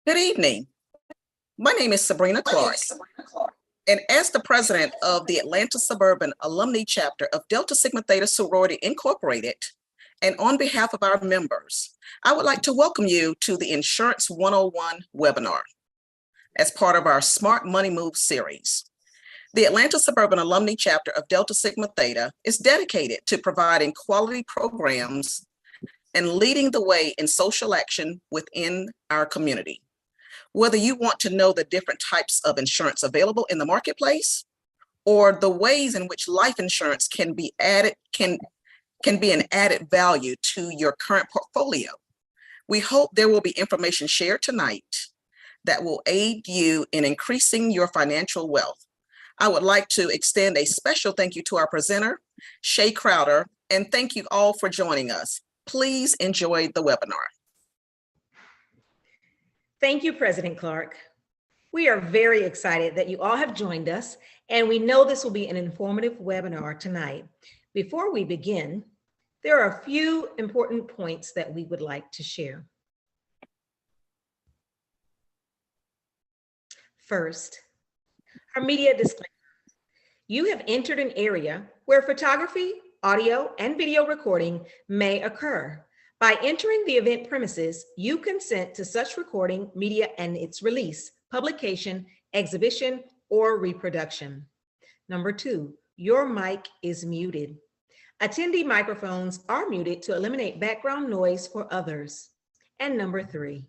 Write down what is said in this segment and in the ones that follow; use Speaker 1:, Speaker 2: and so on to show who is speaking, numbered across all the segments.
Speaker 1: Good evening. My name is Sabrina Clark, and as the president of the Atlanta Suburban Alumni Chapter of Delta Sigma Theta Sorority Incorporated, and on behalf of our members, I would like to welcome you to the Insurance 101 webinar as part of our Smart Money Move series. The Atlanta Suburban Alumni Chapter of Delta Sigma Theta is dedicated to providing quality programs and leading the way in social action within our community. Whether you want to know the different types of insurance available in the marketplace, or the ways in which life insurance can be an added value to your current portfolio, we hope there will be information shared tonight that will aid you in increasing your financial wealth. I would like to extend a special thank you to our presenter, Shay Crowder, and thank you all for joining us. Please enjoy the webinar.
Speaker 2: Thank you, President Clark. We are very excited that you all have joined us, and we know this will be an informative webinar tonight. Before we begin, there are a few important points that we would like to share. First, our media disclaimer. You have entered an area where photography, audio, and video recording may occur. By entering the event premises, you consent to such recording, media, and its release, publication, exhibition, or reproduction. Number 2, your mic is muted. Attendee microphones are muted to eliminate background noise for others. And number 3,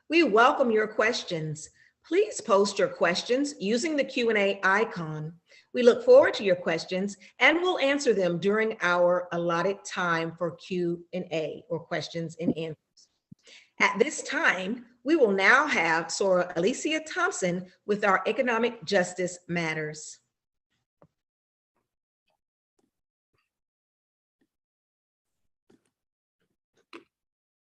Speaker 2: we welcome your questions. Please post your questions using the Q&A icon. We look forward to your questions and we'll answer them during our allotted time for Q&A, or questions and answers. At this time, we will now have Sora Alicia Thompson with our Economic Justice Matters.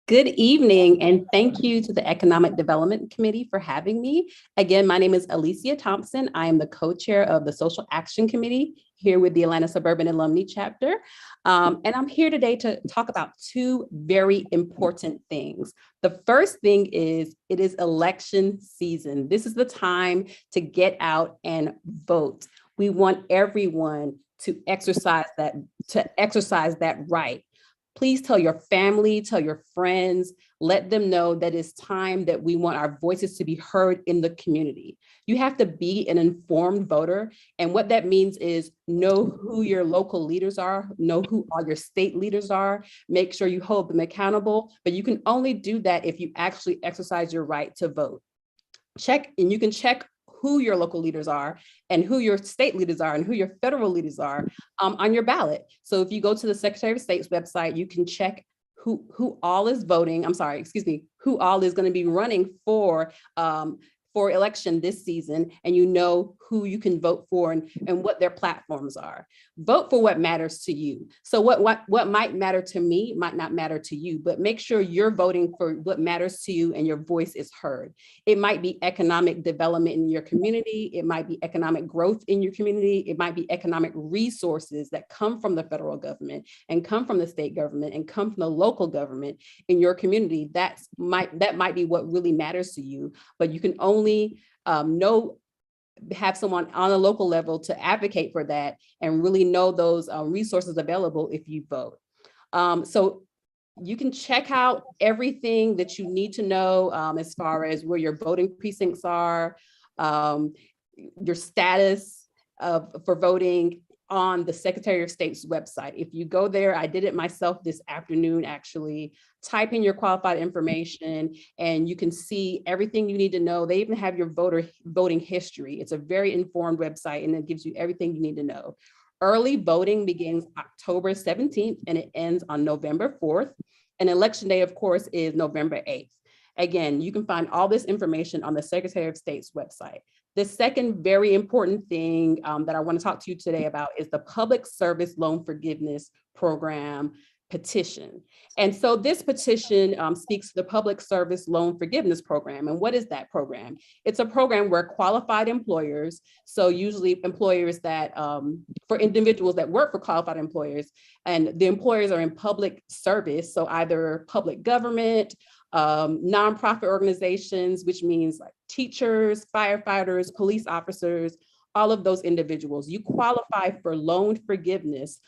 Speaker 3: Good evening, and thank you to the Economic Development Committee for having me. Again, my name is Alicia Thompson. I am the co-chair of the Social Action Committee here with the Atlanta Suburban Alumni Chapter. And I'm here today to talk about two very important things. The first thing is, it is election season. This is the time to get out and vote. We want everyone to exercise that right. Please tell your family, tell your friends, let them know that it's time that we want our voices to be heard in the community. You have to be an informed voter. And what that means is know who your local leaders are, know who all your state leaders are, make sure you hold them accountable, but you can only do that if you actually exercise your right to vote. You can check who your local leaders are and who your state leaders are and who your federal leaders are on your ballot. So if you go to the Secretary of State's website, you can check who all is voting, who all is going to be running for election this season, and you know who you can vote for and what their platforms are. Vote for what matters to you. So what might matter to me might not matter to you, but make sure you're voting for what matters to you and your voice is heard. It might be economic development in your community. It might be economic growth in your community. It might be economic resources that come from the federal government and come from the state government and come from the local government in your community. That might be what really matters to you, but you can only have someone on a local level to advocate for that and really know those resources available if you vote. So you can check out everything that you need to know as far as where your voting precincts are, your status for voting on the Secretary of State's website. If you go there, I did it myself this afternoon, actually, type in your qualified information and you can see everything you need to know. They even have your voting history. It's a very informed website and it gives you everything you need to know. Early voting begins October 17th and it ends on November 4th. And election day, of course, is November 8th. Again, you can find all this information on the Secretary of State's website. The second very important thing that I want to talk to you today about is the Public Service Loan Forgiveness Program petition. And so this petition speaks to the Public Service Loan Forgiveness Program. And what is that program? It's a program where qualified employers, so usually employers that, for individuals that work for qualified employers, and the employers are in public service, so either public government, nonprofit organizations, which means like teachers, firefighters, police officers, all of those individuals. You qualify for loan forgiveness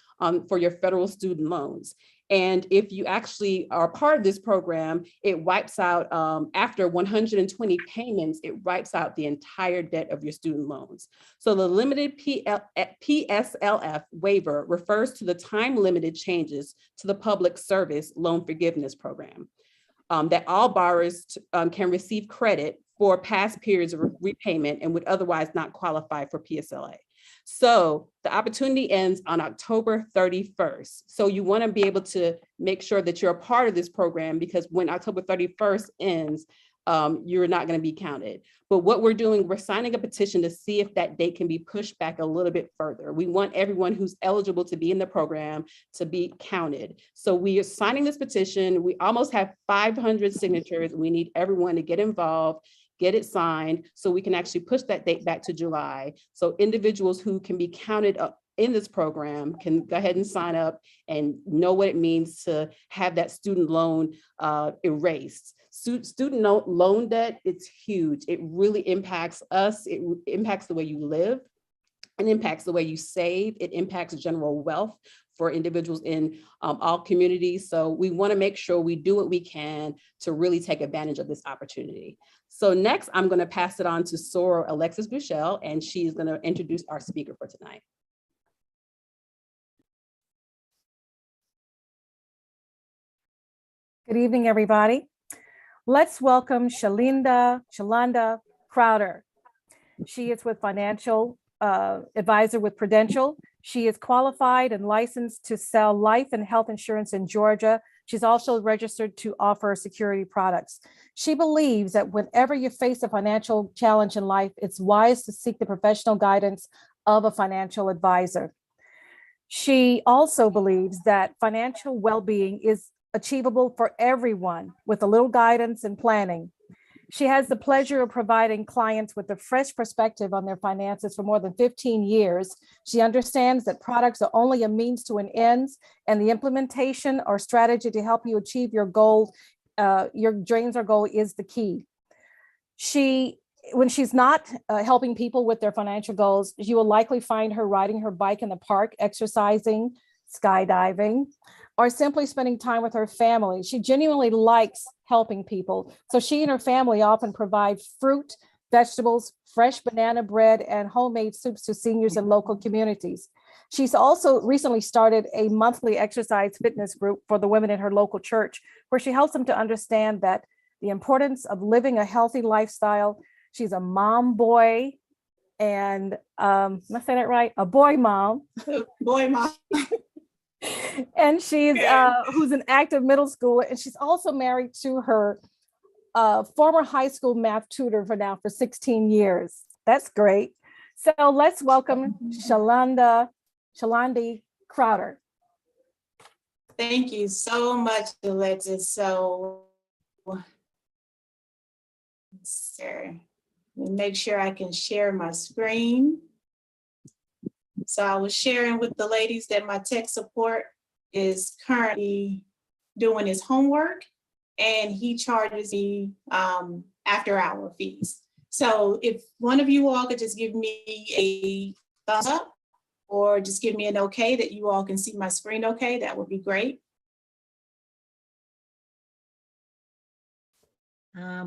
Speaker 3: for your federal student loans. And if you actually are part of this program, it wipes out, after 120 payments, it wipes out the entire debt of your student loans. So the limited PSLF waiver refers to the time-limited changes to the public service loan forgiveness program that all borrowers can receive credit for past periods of repayment and would otherwise not qualify for PSLA. So the opportunity ends on October 31st. So you want to be able to make sure that you're a part of this program, because when October 31st ends, you're not going to be counted. But what we're doing, we're signing a petition to see if that date can be pushed back a little bit further. We want everyone who's eligible to be in the program to be counted. So we are signing this petition. We almost have 500 signatures. We need everyone to get involved, get it signed, so we can actually push that date back to July. So individuals who can be counted up in this program can go ahead and sign up and know what it means to have that student loan erased. Student loan debt, it's huge. It really impacts us. It impacts the way you live. It impacts the way you save. It impacts general wealth for individuals in all communities. So we want to make sure we do what we can to really take advantage of this opportunity. So next, I'm going to pass it on to Soror Alexis Buechele, and she's going to introduce our speaker for tonight.
Speaker 4: Good evening, everybody. Let's welcome Shalanda Crowder. She is with financial advisor with Prudential. She is qualified and licensed to sell life and health insurance in Georgia. She's also registered to offer security products. She believes that whenever you face a financial challenge in life, it's wise to seek the professional guidance of a financial advisor. She also believes that financial well-being is achievable for everyone with a little guidance and planning. She has the pleasure of providing clients with a fresh perspective on their finances for more than 15 years. She understands that products are only a means to an end, and the implementation or strategy to help you achieve your goal, your dreams or goal, is the key. When she's not helping people with their financial goals, you will likely find her riding her bike in the park, exercising, skydiving, or simply spending time with her family. She genuinely likes helping people. So she and her family often provide fruit, vegetables, fresh banana bread, and homemade soups to seniors in local communities. She's also recently started a monthly exercise fitness group for the women in her local church, where she helps them to understand that the importance of living a healthy lifestyle. She's a mom boy, and am I saying that right? A boy mom.
Speaker 5: Boy mom.
Speaker 4: And she's who's an active middle schooler, and she's also married to her former high school math tutor for 16 years. That's great. So let's welcome Shalanda Crowder.
Speaker 5: Thank you so much, Alexis. So, sir, make sure I can share my screen. So I was sharing with the ladies that my tech support is currently doing his homework, and he charges me after hour fees. So if one of you all could just give me a thumbs up or just give me an okay that you all can see my screen okay, that would be great.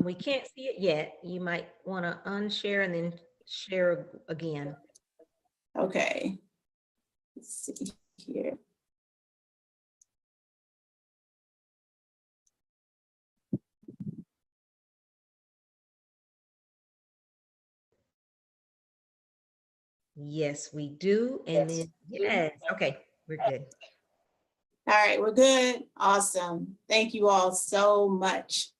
Speaker 2: We can't see it yet. You might want to unshare and then share again.
Speaker 5: Okay, let's see here.
Speaker 2: Yes, we do. And then, yes, okay, we're good.
Speaker 5: All right, we're good. Awesome. Thank you all so much.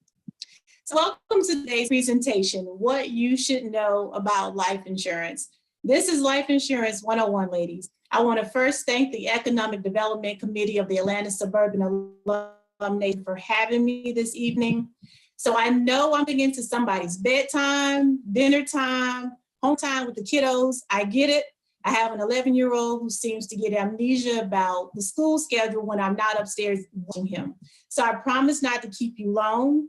Speaker 5: So welcome to today's presentation, What You Should Know About Life Insurance. This is Life Insurance 101, ladies. I want to first thank the Economic Development Committee of the Atlanta Suburban Alumni for having me this evening. So I know I'm getting into somebody's bedtime, dinner time, home time with the kiddos. I get it. I have an 11-year-old who seems to get amnesia about the school schedule when I'm not upstairs watching him. So I promise not to keep you long.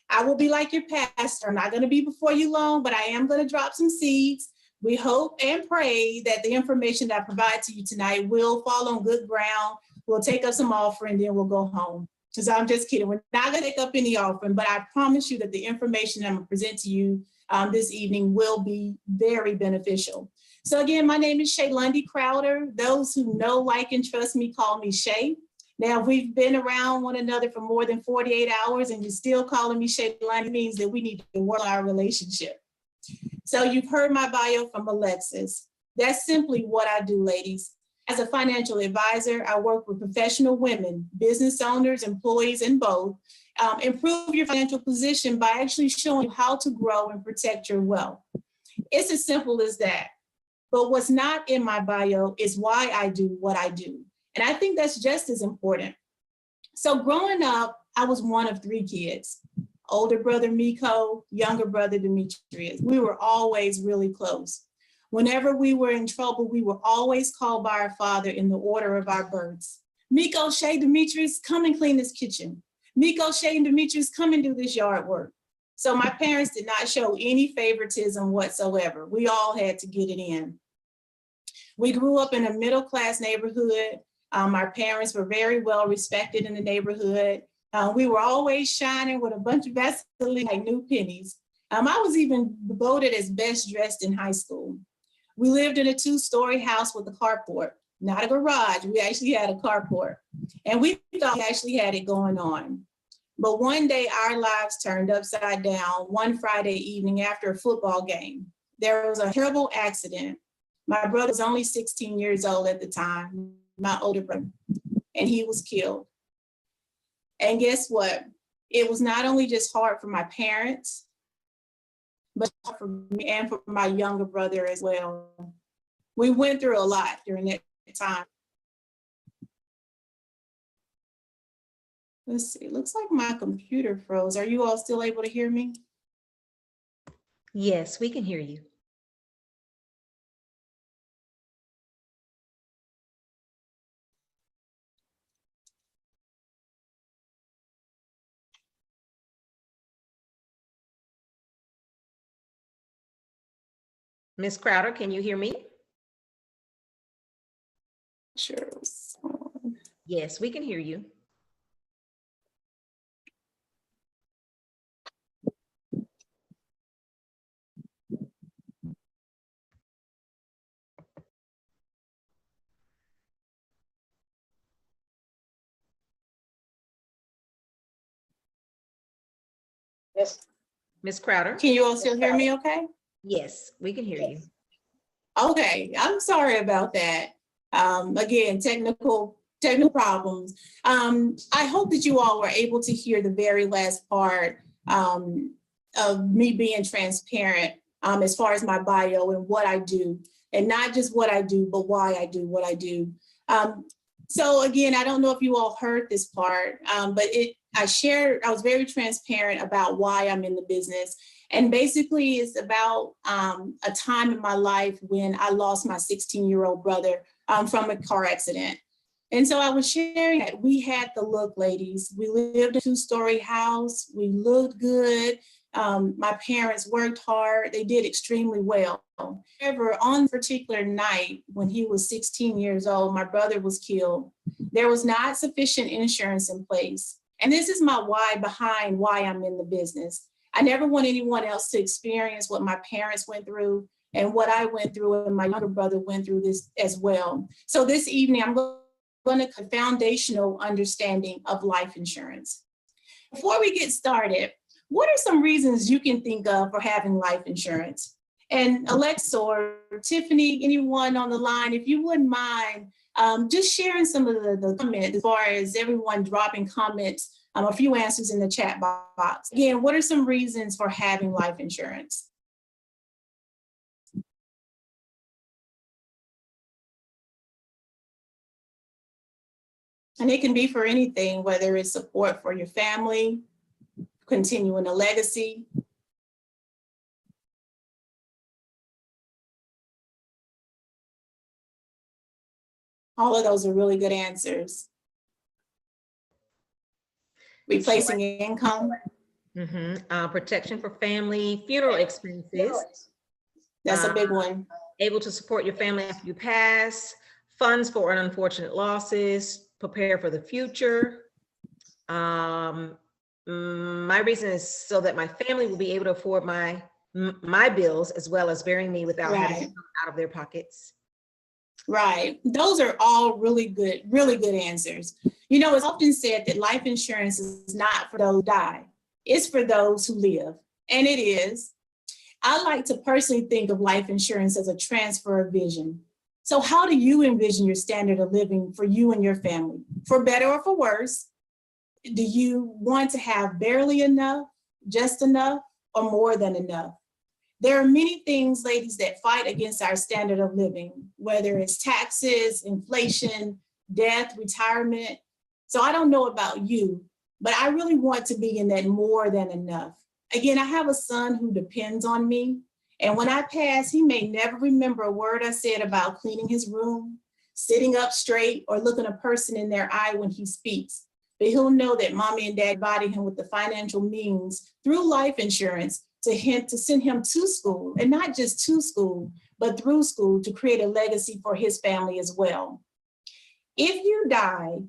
Speaker 5: I will be like your pastor. I'm not going to be before you long, but I am going to drop some seeds. We hope and pray that the information that I provide to you tonight will fall on good ground. We'll take up some offering, then we'll go home. Because I'm just kidding. We're not going to take up any offering, but I promise you that the information I'm going to present to you this evening will be very beneficial. So again, my name is Shay Lundy Crowder. Those who know, like, and trust me call me Shay. Now, we've been around one another for more than 48 hours and you're still calling me Shay Lundy means that we need to work on our relationship. So you've heard my bio from Alexis. That's simply what I do, ladies. As a financial advisor, I work with professional women, business owners, employees, and both. Improve your financial position by actually showing you how to grow and protect your wealth. It's as simple as that. But what's not in my bio is why I do what I do. And I think that's just as important. So growing up, I was one of 3 kids. Older brother Miko, younger brother Demetrius. We were always really close. Whenever we were in trouble, we were always called by our father in the order of our births. Miko, Shay, Demetrius, come and clean this kitchen. Miko, Shay, and Demetrius, come and do this yard work. So my parents did not show any favoritism whatsoever. We all had to get it in. We grew up in a middle-class neighborhood. Our parents were very well respected in the neighborhood. We were always shining with a bunch of Vaseline like new pennies. I was even voted as best dressed in high school. We lived in a 2-story house with a carport, not a garage. We actually had a carport. And we thought we actually had it going on. But one day our lives turned upside down one Friday evening after a football game. There was a terrible accident. My brother was only 16 years old at the time, my older brother, and he was killed. And guess what? It was not only just hard for my parents, but for me and for my younger brother as well. We went through a lot during that time. Let's see, it looks like my computer froze. Are you all still able to hear me?
Speaker 2: Yes, we can hear you. Ms. Crowder, can you hear me?
Speaker 5: Sure.
Speaker 2: Yes, we can hear you.
Speaker 5: Yes.
Speaker 2: Ms. Crowder?
Speaker 5: Can you all still hear me okay?
Speaker 2: Yes, we can hear you.
Speaker 5: Okay, I'm sorry about that. Again, technical problems. I hope that you all were able to hear the very last part of me being transparent as far as my bio and what I do, and not just what I do, but why I do what I do. So again, I don't know if you all heard this part, but I was very transparent about why I'm in the business. And basically it's about a time in my life when I lost my 16-year-old brother from a car accident. And so I was sharing that we had the look, ladies. We lived in a 2-story house. We looked good. My parents worked hard. They did extremely well. However, on a particular night when he was 16 years old, my brother was killed. There was not sufficient insurance in place. And this is my why behind why I'm in the business. I never want anyone else to experience what my parents went through and what I went through, and my younger brother went through this as well. So this evening, I'm going to foundational understanding of life insurance. Before we get started, what are some reasons you can think of for having life insurance? And Alexa or Tiffany, anyone on the line, if you wouldn't mind just sharing some of the comments as far as everyone dropping comments, a few answers in the chat box. Again, what are some reasons for having life insurance? And it can be for anything, whether it's support for your family, continuing a legacy. All of those are really good answers. Replacing income.
Speaker 2: Protection for family funeral expenses,
Speaker 5: That's a big one.
Speaker 2: able to support your family after you pass, funds for unfortunate losses, prepare for the future. My reason is so that my family will be able to afford my bills as well as burying me without having to
Speaker 5: Right.
Speaker 2: come out of their pockets.
Speaker 5: Right. Those are all really good answers. You know, it's often said that life insurance is not for those who die. It's for those who live. And it is. I like to personally think of life insurance as a transfer of vision. So how do you envision your standard of living for you and your family? For better or for worse? Do you want to have barely enough, just enough, or more than enough? There are many things, ladies, that fight against our standard of living, whether it's taxes, inflation, death, retirement. So I don't know about you, but I really want to be in that more than enough. Again, I have a son who depends on me. And when I pass, he may never remember a word I said about cleaning his room, sitting up straight, or looking a person in their eye when he speaks. But he'll know that mommy and dad provided him with the financial means through life insurance to send him to school, and not just to school, but through school to create a legacy for his family as well. If you die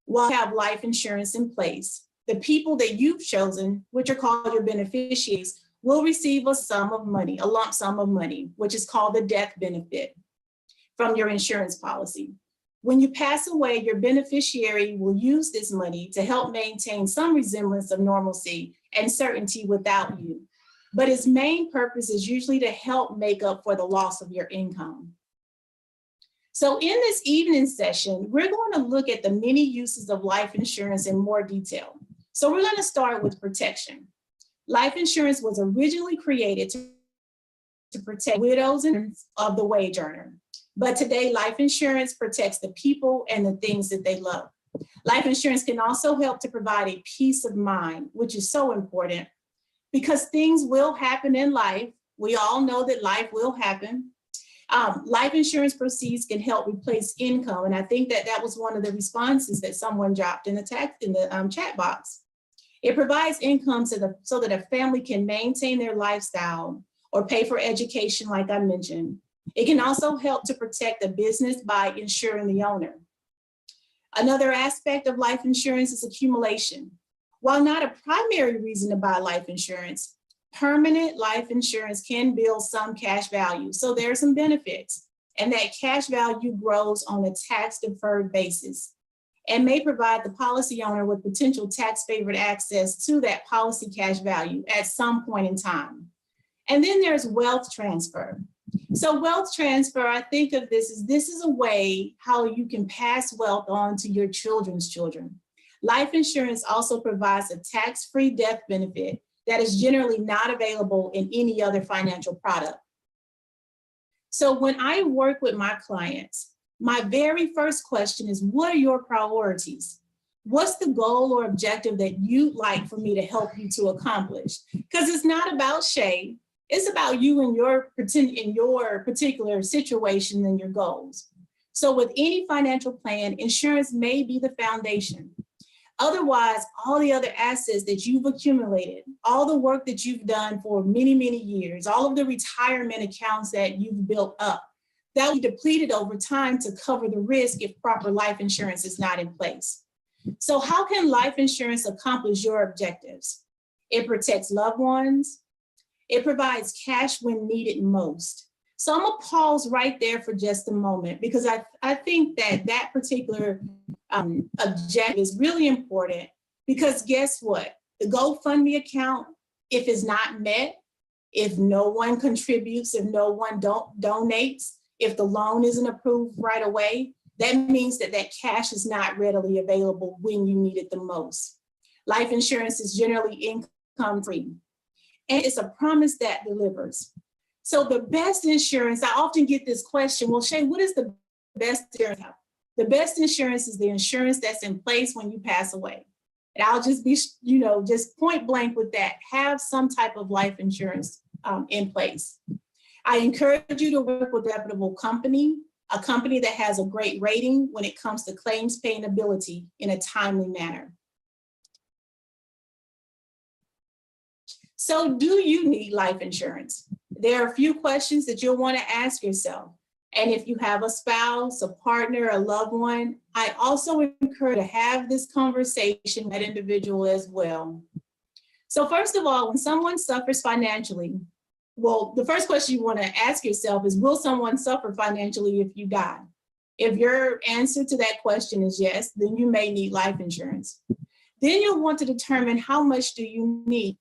Speaker 5: while you have life insurance in place, the people that you've chosen, which are called your beneficiaries, will receive a sum of money, a lump sum of money, which is called the death benefit from your insurance policy. When you pass away, your beneficiary will use this money to help maintain some resemblance of normalcy and certainty without you. But its main purpose is usually to help make up for the loss of your income. So in this evening session, we're going to look at the many uses of life insurance in more detail. So we're going to start with protection. Life insurance was originally created to protect widows of the wage earner. But today, life insurance protects the people and the things that they love. Life insurance can also help to provide a peace of mind, which is so important because things will happen in life. We all know that life will happen. Life insurance proceeds can help replace income. And I think that that was one of the responses that someone dropped in the chat box. It provides income so that a family can maintain their lifestyle or pay for education, like I mentioned. It can also help to protect the business by insuring the owner. Another aspect of life insurance is accumulation. While not a primary reason to buy life insurance, permanent life insurance can build some cash value. So there are some benefits, and that cash value grows on a tax-deferred basis and may provide the policy owner with potential tax-favored access to that policy cash value at some point in time. And then there's wealth transfer. So wealth transfer, I think of this is a way how you can pass wealth on to your children's children. Life insurance also provides a tax-free death benefit that is generally not available in any other financial product. So when I work with my clients, my very first question is, what are your priorities? What's the goal or objective that you'd like for me to help you to accomplish? Because it's not about Shay. It's about you and your particular situation and your goals. So with any financial plan, insurance may be the foundation. Otherwise, all the other assets that you've accumulated, all the work that you've done for many, many years, all of the retirement accounts that you've built up, that will be depleted over time to cover the risk if proper life insurance is not in place. So how can life insurance accomplish your objectives? It protects loved ones. It provides cash when needed most. So I'm gonna pause right there for just a moment because I think that particular objective is really important because guess what? The GoFundMe account, if it's not met, if no one contributes, if no one donates, if the loan isn't approved right away, that means that that cash is not readily available when you need it the most. Life insurance is generally income free. And it's a promise that delivers. So the best insurance, I often get this question, well, Shay, what is the best insurance? The best insurance is the insurance that's in place when you pass away. And I'll just be, just point blank with that, have some type of life insurance in place. I encourage you to work with a reputable company, a company that has a great rating when it comes to claims paying ability in a timely manner. So do you need life insurance? There are a few questions that you'll want to ask yourself. And if you have a spouse, a partner, a loved one, I also encourage you to have this conversation with that individual as well. So first of all, when someone suffers financially, well, the first question you want to ask yourself is, will someone suffer financially if you die? If your answer to that question is yes, then you may need life insurance. Then you'll want to determine how much do you need.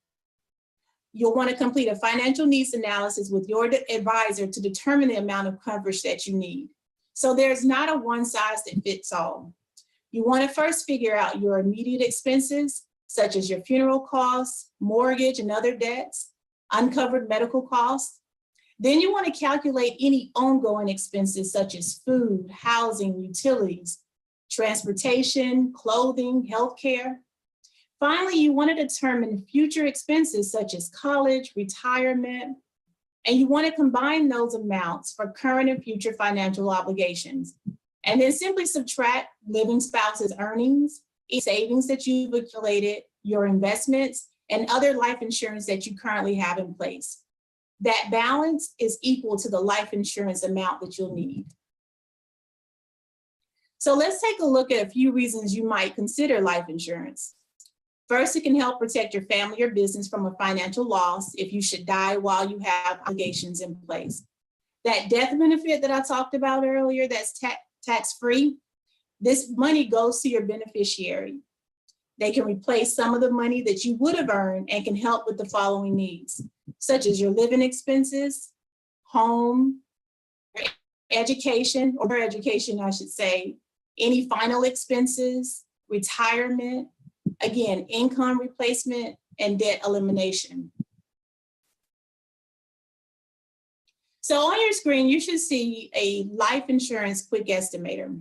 Speaker 5: You'll want to complete a financial needs analysis with your advisor to determine the amount of coverage that you need. So there's not a one size that fits all. You want to first figure out your immediate expenses, such as your funeral costs, mortgage and other debts, uncovered medical costs. Then you want to calculate any ongoing expenses such as food, housing, utilities, transportation, clothing, healthcare. Finally, you want to determine future expenses such as college, retirement, and you want to combine those amounts for current and future financial obligations. And then simply subtract living spouse's earnings, savings that you've accumulated, your investments, and other life insurance that you currently have in place. That balance is equal to the life insurance amount that you'll need. So let's take a look at a few reasons you might consider life insurance. First, it can help protect your family or business from a financial loss if you should die while you have obligations in place. That death benefit that I talked about earlier, that's tax-free, this money goes to your beneficiary. They can replace some of the money that you would have earned and can help with the following needs, such as your living expenses, home, education, or education, I should say, any final expenses, retirement, again, income replacement, and debt elimination. So on your screen, you should see a life insurance quick estimator.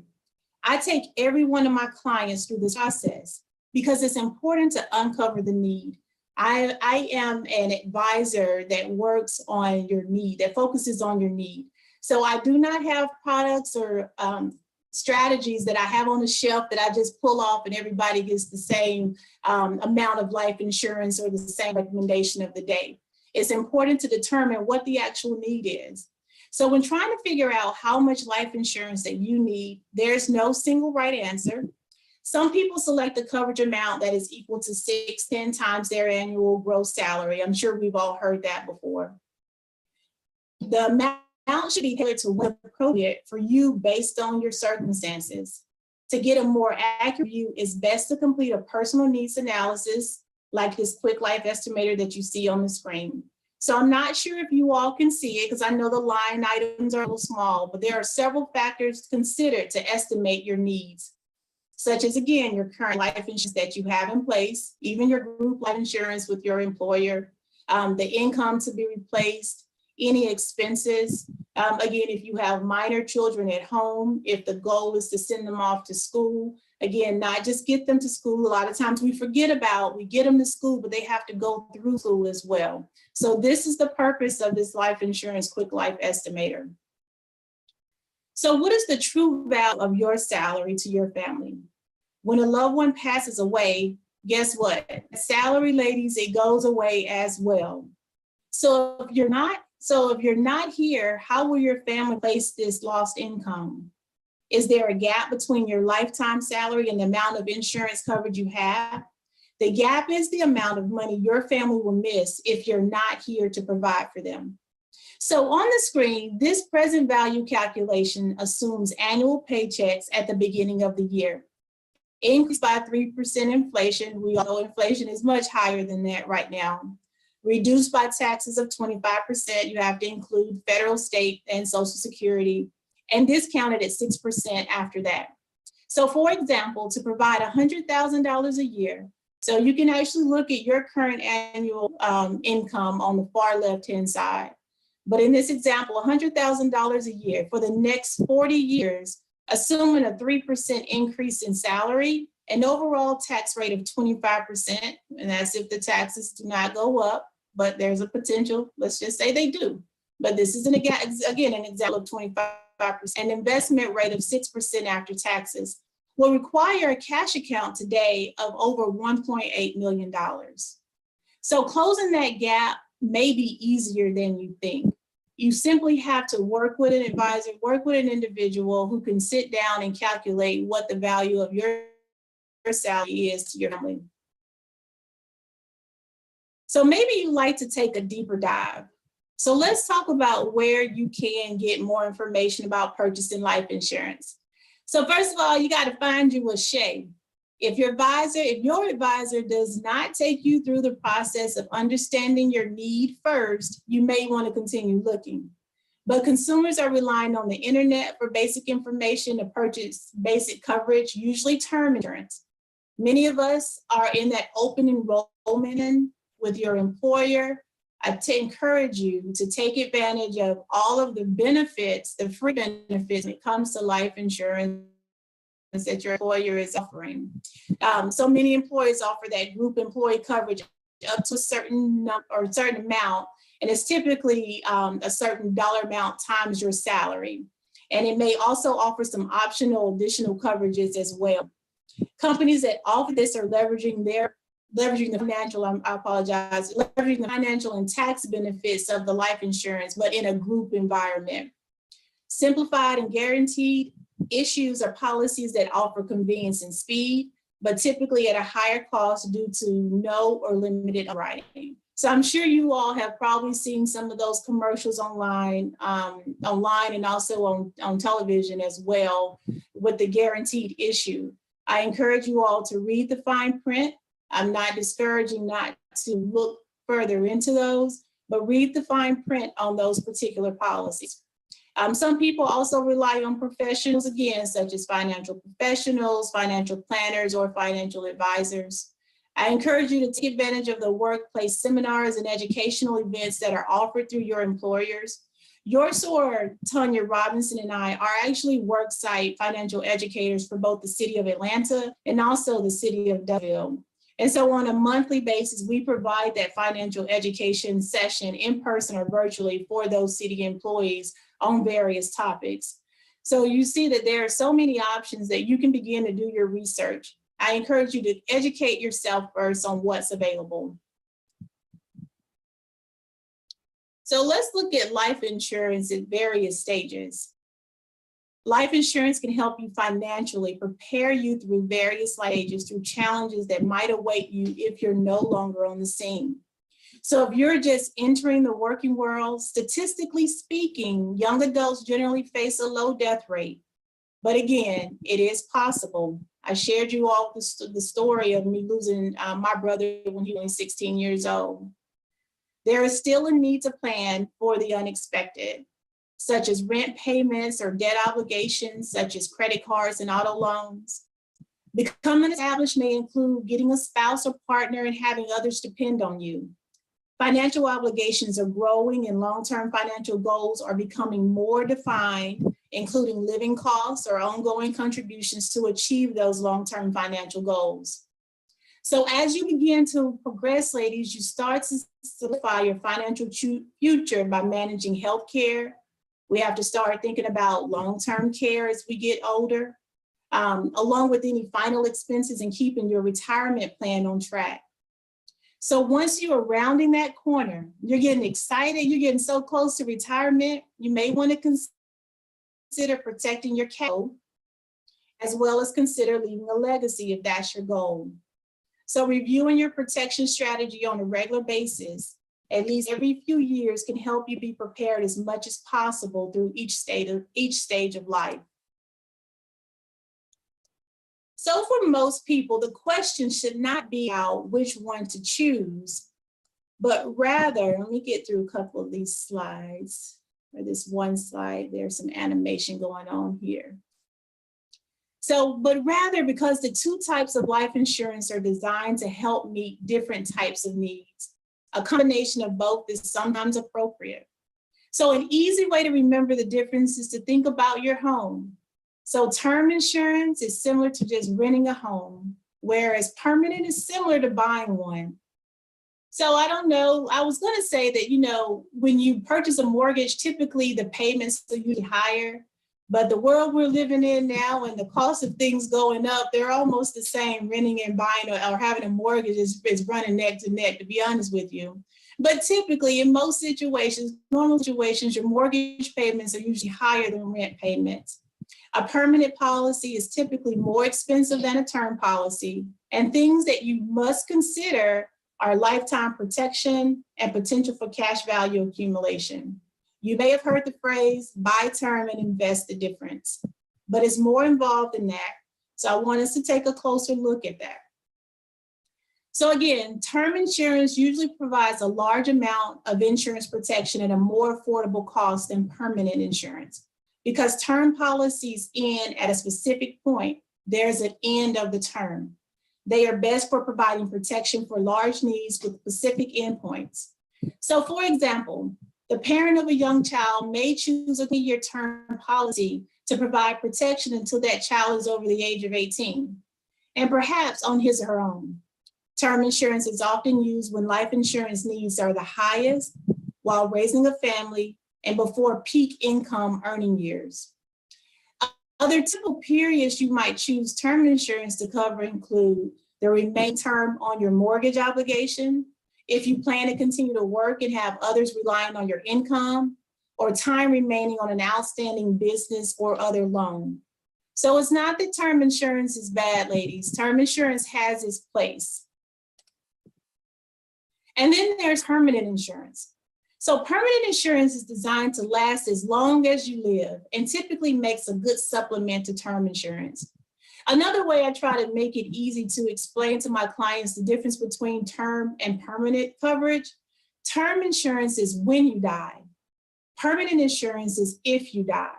Speaker 5: I take every one of my clients through this process because it's important to uncover the need. I am an advisor that works on your need, that focuses on your need. So I do not have products or strategies that I have on the shelf that I just pull off and everybody gets the same amount of life insurance or the same recommendation of the day. It's important to determine what the actual need is. So when trying to figure out how much life insurance that you need, there's no single right answer. Some people select a coverage amount that is equal to 6-10 times their annual gross salary. I'm sure we've all heard that before. The amount should be tailored to what's appropriate for you based on your circumstances. To get a more accurate view, it's best to complete a personal needs analysis like this quick life estimator that you see on the screen. So I'm not sure if you all can see it because I know the line items are a little small, but there are several factors to consider to estimate your needs, such as, again, your current life insurance that you have in place, even your group life insurance with your employer, the income to be replaced, any expenses. Again, if you have minor children at home, if the goal is to send them off to school, again, not just get them to school. A lot of times we forget about, we get them to school, but they have to go through school as well. So this is the purpose of this life insurance quick life estimator. So what is the true value of your salary to your family? When a loved one passes away, guess what? Salary, ladies, it goes away as well. So if you're not here, how will your family face this lost income? Is there a gap between your lifetime salary and the amount of insurance coverage you have? The gap is the amount of money your family will miss if you're not here to provide for them. So on the screen, this present value calculation assumes annual paychecks at the beginning of the year. Increased by 3% inflation. We all know inflation is much higher than that right now. Reduced by taxes of 25%. You have to include federal, state, and Social Security, and discounted at 6% after that. So for example, to provide $100,000 a year, so you can actually look at your current annual income on the far left-hand side. But in this example, $100,000 a year for the next 40 years, assuming a 3% increase in salary, an overall tax rate of 25%, and that's if the taxes do not go up, but there's a potential, let's just say they do. But this is, again, an example of 25%, an investment rate of 6% after taxes will require a cash account today of over $1.8 million. So closing that gap may be easier than you think. You simply have to work with an advisor, work with an individual who can sit down and calculate what the value of your salary is to your family. So maybe you'd like to take a deeper dive. So let's talk about where you can get more information about purchasing life insurance. So first of all, you got to find you a SHAE. If your advisor does not take you through the process of understanding your need first, you may want to continue looking. But consumers are relying on the internet for basic information to purchase basic coverage, usually term insurance. Many of us are in that open enrollment with your employer. I encourage you to take advantage of all of the benefits, the free benefits when it comes to life insurance that your employer is offering. So many employers offer that group employee coverage up to a certain number or a certain amount, and it's typically a certain dollar amount times your salary. And it may also offer some optional additional coverages as well. Companies that offer this are leveraging the financial and tax benefits of the life insurance, but in a group environment. Simplified and guaranteed issues are policies that offer convenience and speed, but typically at a higher cost due to no or limited underwriting. So I'm sure you all have probably seen some of those commercials online and also on television as well with the guaranteed issue. I encourage you all to read the fine print. I'm not discouraging not to look further into those, but read the fine print on those particular policies. Some people also rely on professionals, again, such as financial professionals, financial planners, or financial advisors. I encourage you to take advantage of the workplace seminars and educational events that are offered through your employers. Your SOAR, Tanya Robinson, and I are actually worksite financial educators for both the city of Atlanta and also the city of Dunville. And so on a monthly basis, we provide that financial education session in person or virtually for those city employees on various topics. So you see that there are so many options that you can begin to do your research. I encourage you to educate yourself first on what's available. So let's look at life insurance at various stages. Life insurance can help you financially prepare you through various life stages, through challenges that might await you if you're no longer on the scene. So if you're just entering the working world, statistically speaking, young adults generally face a low death rate. But again, it is possible. I shared you all the story of me losing my brother when he was only 16 years old. There is still a need to plan for the unexpected, such as rent payments or debt obligations, such as credit cards and auto loans. Becoming established may include getting a spouse or partner and having others depend on you. Financial obligations are growing and long-term financial goals are becoming more defined, including living costs or ongoing contributions to achieve those long-term financial goals. So as you begin to progress, ladies, you start to solidify your financial future by managing healthcare. We have to start thinking about long-term care as we get older, along with any final expenses and keeping your retirement plan on track. So once you are rounding that corner, you're getting excited, you're getting so close to retirement, you may want to consider protecting your capital, as well as consider leaving a legacy if that's your goal. So reviewing your protection strategy on a regular basis, at least every few years, can help you be prepared as much as possible through each stage of life. So for most people, the question should not be out which one to choose, but rather, let me get through a couple of these slides. Or this one slide, there's some animation going on here. So, but rather, because the two types of life insurance are designed to help meet different types of needs, a combination of both is sometimes appropriate. So an easy way to remember the difference is to think about your home. So term insurance is similar to just renting a home, whereas permanent is similar to buying one. So I don't know, I was gonna say that, you know, when you purchase a mortgage, typically the payments are usually higher. But the world we're living in now and the cost of things going up, they're almost the same. Renting and buying or having a mortgage is running neck to neck, to be honest with you. But typically in most situations, normal situations, your mortgage payments are usually higher than rent payments. A permanent policy is typically more expensive than a term policy, and things that you must consider are lifetime protection and potential for cash value accumulation. You may have heard the phrase buy term and invest the difference, but it's more involved than that. So I want us to take a closer look at that. So again, term insurance usually provides a large amount of insurance protection at a more affordable cost than permanent insurance. Because term policies end at a specific point, there's an end of the term. They are best for providing protection for large needs with specific endpoints. So for example, the parent of a young child may choose a 10-year term policy to provide protection until that child is over the age of 18, and perhaps on his or her own. Term insurance is often used when life insurance needs are the highest while raising a family and before peak income earning years. Other typical periods you might choose term insurance to cover include the remaining term on your mortgage obligation, if you plan to continue to work and have others relying on your income, or time remaining on an outstanding business or other loan. So it's not that term insurance is bad, ladies. Term insurance has its place. And then there's permanent insurance. So permanent insurance is designed to last as long as you live and typically makes a good supplement to term insurance. Another way I try to make it easy to explain to my clients the difference between term and permanent coverage. Term insurance is when you die. Permanent insurance is if you die.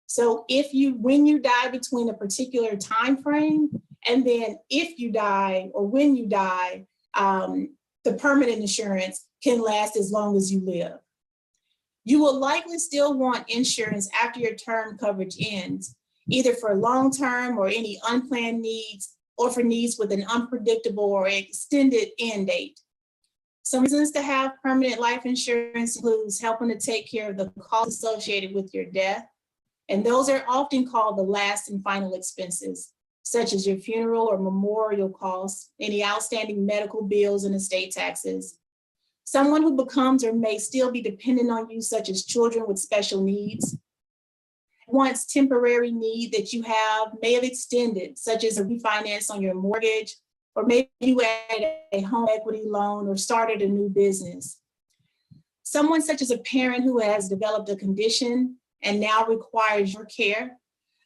Speaker 5: So when you die between a particular time frame, and then if you die or when you die, the permanent insurance can last as long as you live. You will likely still want insurance after your term coverage ends, either for long-term or any unplanned needs, or for needs with an unpredictable or extended end date. Some reasons to have permanent life insurance includes helping to take care of the costs associated with your death, and those are often called the last and final expenses, such as your funeral or memorial costs, any outstanding medical bills and estate taxes. Someone who becomes or may still be dependent on you, such as children with special needs. Once temporary need that you may have extended, such as a refinance on your mortgage, or maybe you added a home equity loan or started a new business. Someone such as a parent who has developed a condition and now requires your care.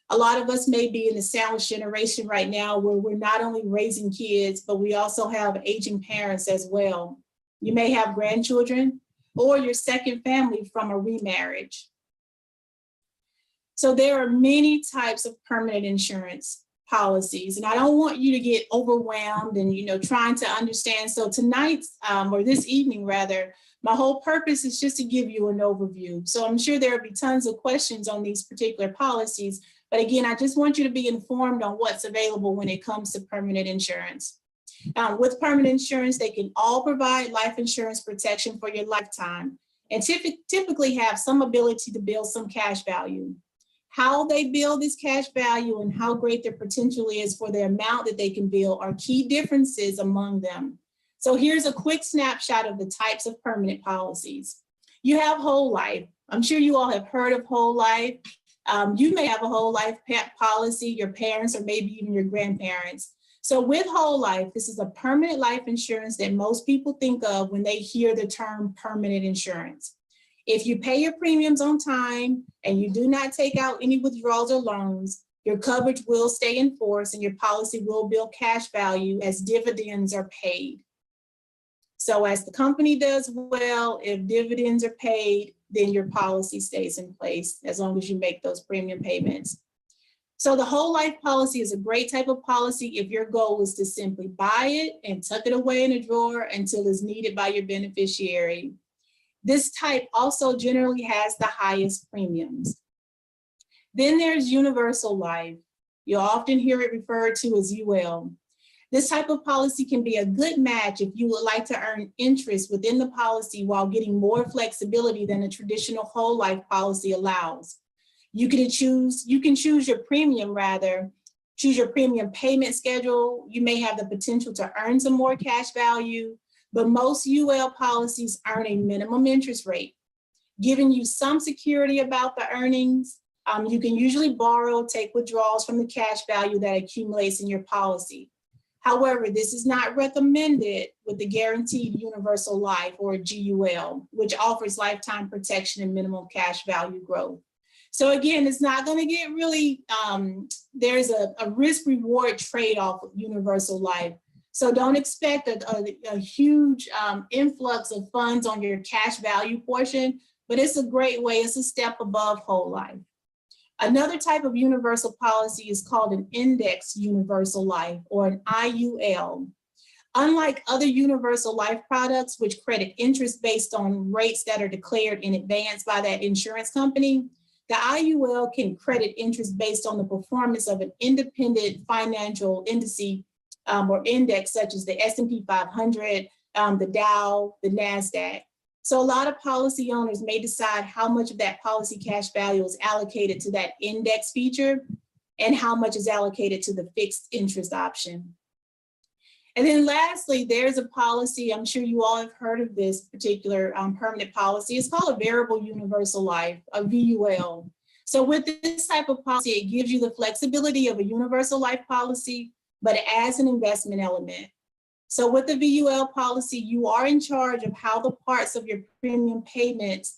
Speaker 5: A lot of us may be in the sandwich generation right now where we're not only raising kids, but we also have aging parents as well. You may have grandchildren or your second family from a remarriage. So there are many types of permanent insurance policies, and I don't want you to get overwhelmed and trying to understand. So tonight's or this evening rather, my whole purpose is just to give you an overview. So I'm sure there'll be tons of questions on these particular policies, but again, I just want you to be informed on what's available when it comes to permanent insurance. With permanent insurance, they can all provide life insurance protection for your lifetime and typically have some ability to build some cash value. How they build this cash value and how great their potential is for the amount that they can build are key differences among them. So here's a quick snapshot of the types of permanent policies. You have whole life. I'm sure you all have heard of whole life. You may have a whole life policy, your parents or maybe even your grandparents. So with whole life, this is a permanent life insurance that most people think of when they hear the term permanent insurance. If you pay your premiums on time and you do not take out any withdrawals or loans, your coverage will stay in force and your policy will build cash value as dividends are paid. So as the company does well, if dividends are paid, then your policy stays in place as long as you make those premium payments. So the whole life policy is a great type of policy if your goal is to simply buy it and tuck it away in a drawer until it's needed by your beneficiary. This type also generally has the highest premiums. Then there's universal life. You'll often hear it referred to as UL. This type of policy can be a good match if you would like to earn interest within the policy while getting more flexibility than a traditional whole life policy allows. You can choose your premium rather, choose your premium payment schedule. You may have the potential to earn some more cash value, but most UL policies earn a minimum interest rate, giving you some security about the earnings. You can usually borrow, take withdrawals from the cash value that accumulates in your policy. However, this is not recommended with the Guaranteed Universal Life, or GUL, which offers lifetime protection and minimum cash value growth. So again, it's not going to get really, there's a risk-reward trade-off with universal life. So don't expect a huge influx of funds on your cash value portion, but it's a great way, it's a step above whole life. Another type of universal policy is called an Index Universal Life, or an IUL. Unlike other universal life products, which credit interest based on rates that are declared in advance by that insurance company, the IUL can credit interest based on the performance of an independent financial indice or index, such as the S&P 500, the Dow, the NASDAQ. So a lot of policy owners may decide how much of that policy cash value is allocated to that index feature and how much is allocated to the fixed interest option. And then lastly, there's a policy, I'm sure you all have heard of this particular permanent policy. It's called a Variable Universal Life, a VUL. So with this type of policy, it gives you the flexibility of a universal life policy, but it adds an investment element. So with the VUL policy, you are in charge of how the parts of your premium payments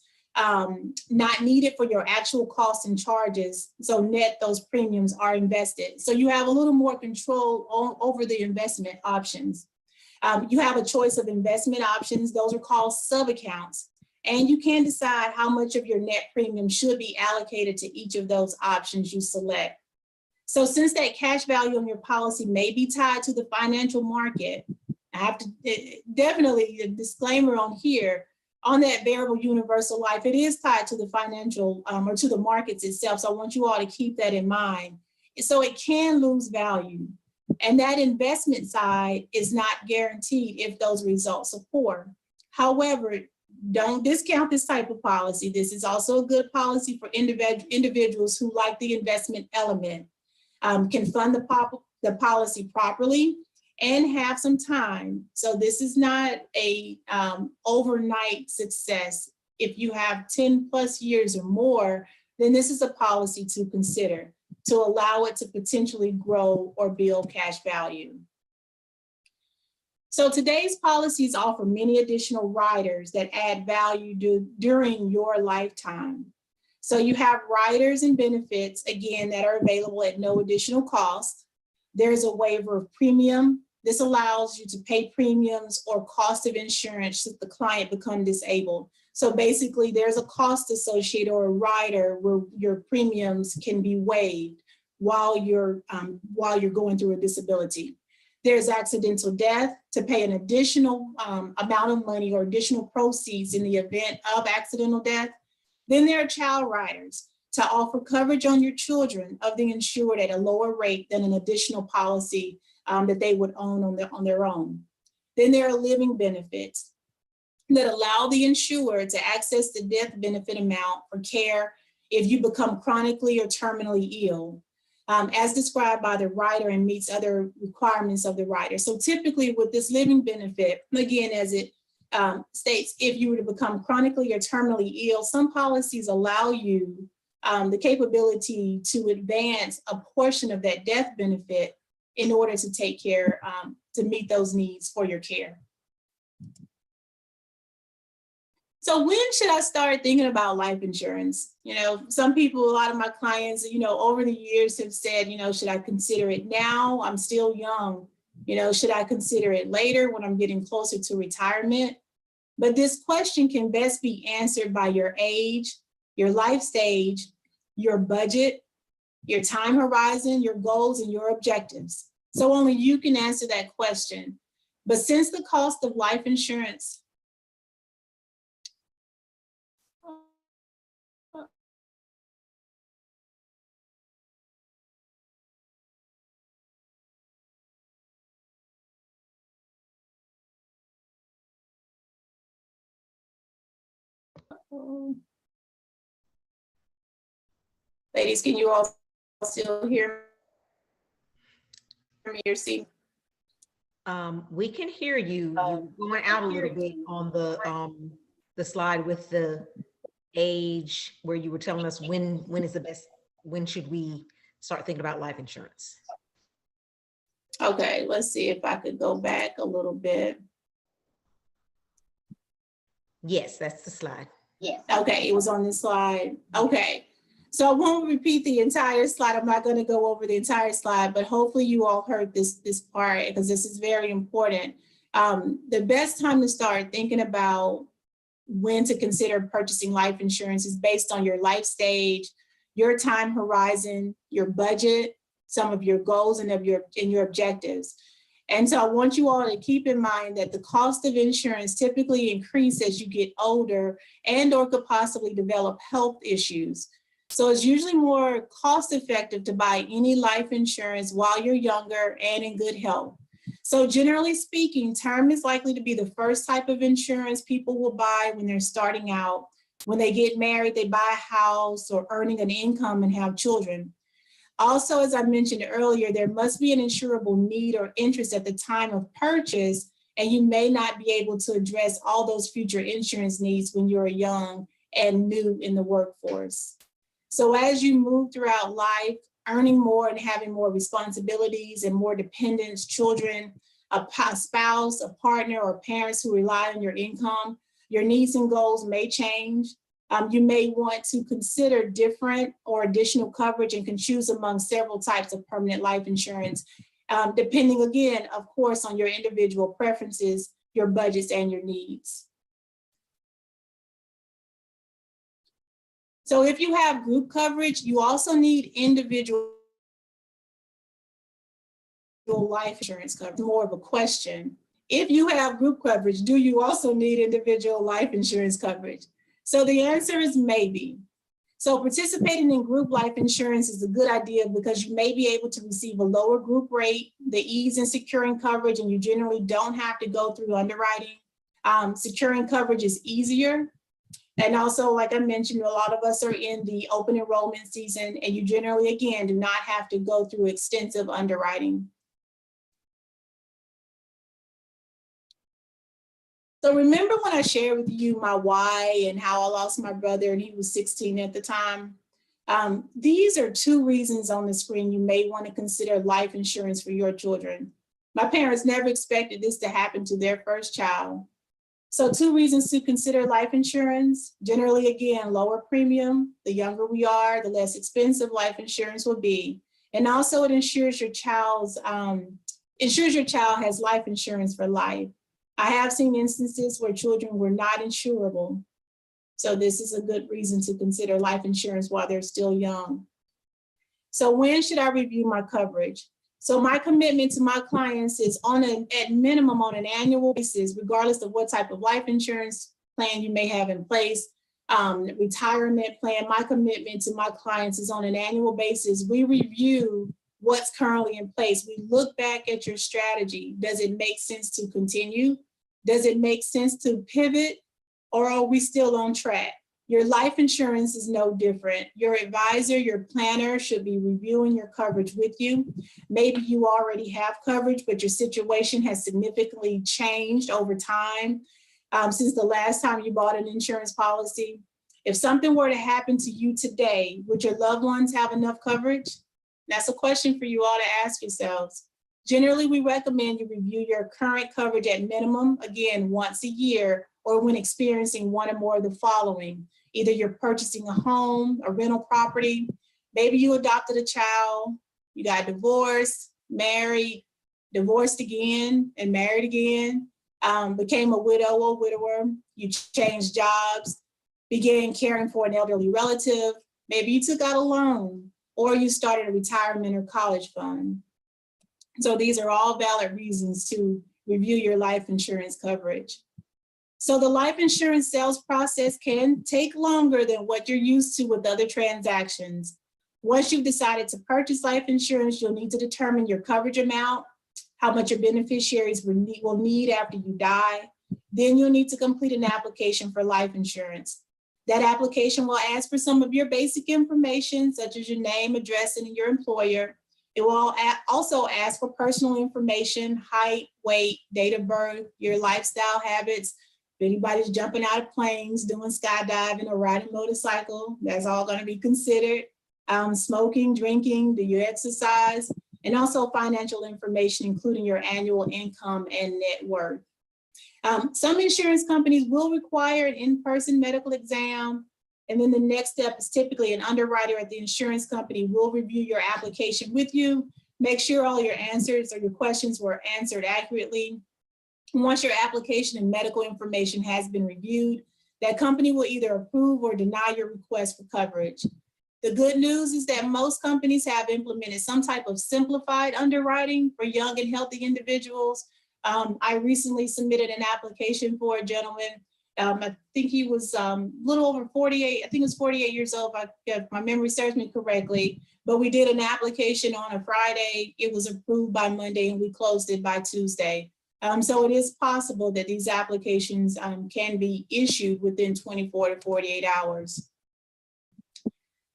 Speaker 5: not needed for your actual costs and charges, so net those premiums, are invested. So you have a little more control over the investment options. You have a choice of investment options. Those are called sub-accounts. And you can decide how much of your net premium should be allocated to each of those options you select. So since that cash value on your policy may be tied to the financial market, I have to definitely a disclaimer on here, on that variable universal life, it is tied to the financial or to the markets itself. So I want you all to keep that in mind. So it can lose value. And that investment side is not guaranteed if those results are poor. However, don't discount this type of policy. This is also a good policy for individuals who like the investment element, can fund the policy properly and have some time. So this is not a overnight success. If you have 10 plus years or more, then this is a policy to consider to allow it to potentially grow or build cash value. So today's policies offer many additional riders that add value during your lifetime. So you have riders and benefits, again, that are available at no additional cost. There's a waiver of premium. This allows you to pay premiums or cost of insurance should the client become disabled. So basically there's a cost associated or a rider where your premiums can be waived while you're going through a disability. There's accidental death to pay an additional amount of money or additional proceeds in the event of accidental death. Then there are child riders to offer coverage on your children of the insured at a lower rate than an additional policy that they would own on their own. Then there are living benefits that allow the insured to access the death benefit amount for care if you become chronically or terminally ill, as described by the rider and meets other requirements of the rider. So typically with this living benefit, again, as it states, if you were to become chronically or terminally ill, some policies allow you the capability to advance a portion of that death benefit in order to take care, to meet those needs for your care. So when should I start thinking about life insurance? You know, some people, a lot of my clients, you know, over the years have said, you know, should I consider it now? I'm still young. You know, should I consider it later when I'm getting closer to retirement? But this question can best be answered by your age, your life stage, your budget, your time horizon, your goals, and your objectives. So only you can answer that question. But since the cost of life insurance Ladies, can you all still hear me or see?
Speaker 2: We can hear you. You're going out a little bit on the slide with the age where you were telling us when is the best, when should we start thinking about life insurance?
Speaker 5: Okay, let's see if I could go back a little bit.
Speaker 2: Yes, that's the slide.
Speaker 5: Yes. Okay, it was on this slide. Okay. So I won't repeat the entire slide. I'm not going to go over the entire slide, but hopefully you all heard this part because this is very important. The best time to start thinking about when to consider purchasing life insurance is based on your life stage, your time horizon, your budget, some of your goals and your objectives. And so I want you all to keep in mind that the cost of insurance typically increase as you get older and or could possibly develop health issues. So it's usually more cost effective to buy any life insurance while you're younger and in good health. So generally speaking, term is likely to be the first type of insurance people will buy when they're starting out. When they get married, they buy a house or earning an income and have children. Also, as I mentioned earlier, there must be an insurable need or interest at the time of purchase, and you may not be able to address all those future insurance needs when you're young and new in the workforce. So as you move throughout life, earning more and having more responsibilities and more dependents, children, a spouse, a partner, or parents who rely on your income, your needs and goals may change. You may want to consider different or additional coverage and can choose among several types of permanent life insurance, depending again, of course, on your individual preferences, your budgets, and your needs. So if you have group coverage, you also need individual life insurance coverage. More of a question. If you have group coverage, do you also need individual life insurance coverage? So the answer is maybe. So participating in group life insurance is a good idea because you may be able to receive a lower group rate, the ease in securing coverage, and you generally don't have to go through underwriting. Securing coverage is easier. And also, like I mentioned, a lot of us are in the open enrollment season, and you generally, again, do not have to go through extensive underwriting. So remember when I shared with you my why and how I lost my brother and he was 16 at the time? These are two reasons on the screen you may want to consider life insurance for your children. My parents never expected this to happen to their first child. So two reasons to consider life insurance. Generally, again, lower premium. The younger we are, the less expensive life insurance will be. And also it ensures your child has life insurance for life. I have seen instances where children were not insurable. So this is a good reason to consider life insurance while they're still young. So when should I review my coverage? So my commitment to my clients is at minimum on an annual basis, regardless of what type of life insurance plan you may have in place, retirement plan. My commitment to my clients is on an annual basis. We review what's currently in place. We look back at your strategy. Does it make sense to continue? Does it make sense to pivot, or are we still on track? Your life insurance is no different. Your advisor, your planner should be reviewing your coverage with you. Maybe you already have coverage, but your situation has significantly changed over time since the last time you bought an insurance policy. If something were to happen to you today, would your loved ones have enough coverage? That's a question for you all to ask yourselves. Generally, we recommend you review your current coverage at minimum, again, once a year, or when experiencing one or more of the following. Either you're purchasing a home, a rental property, maybe you adopted a child, you got divorced, married, divorced again, and married again, became a widow or widower, you changed jobs, began caring for an elderly relative, maybe you took out a loan, or you started a retirement or college fund. So these are all valid reasons to review your life insurance coverage. So the life insurance sales process can take longer than what you're used to with other transactions. Once you've decided to purchase life insurance, you'll need to determine your coverage amount, how much your beneficiaries will need after you die. Then you'll need to complete an application for life insurance. That application will ask for some of your basic information, such as your name, address, and your employer. It will also ask for personal information, height, weight, date of birth, your lifestyle habits. If anybody's jumping out of planes, doing skydiving, or riding a motorcycle, that's all going to be considered. Smoking, drinking, do you exercise? And also financial information, including your annual income and net worth. Some insurance companies will require an in-person medical exam. And then the next step is typically an underwriter at the insurance company will review your application with you, make sure all your answers or your questions were answered accurately. Once your application and medical information has been reviewed, that company will either approve or deny your request for coverage. The good news is that most companies have implemented some type of simplified underwriting for young and healthy individuals. I recently submitted an application for a gentleman. I think he was a little over 48, I think it was 48 years old, if my memory serves me correctly. But we did an application on a Friday. It was approved by Monday and we closed it by Tuesday. So it is possible that these applications can be issued within 24 to 48 hours.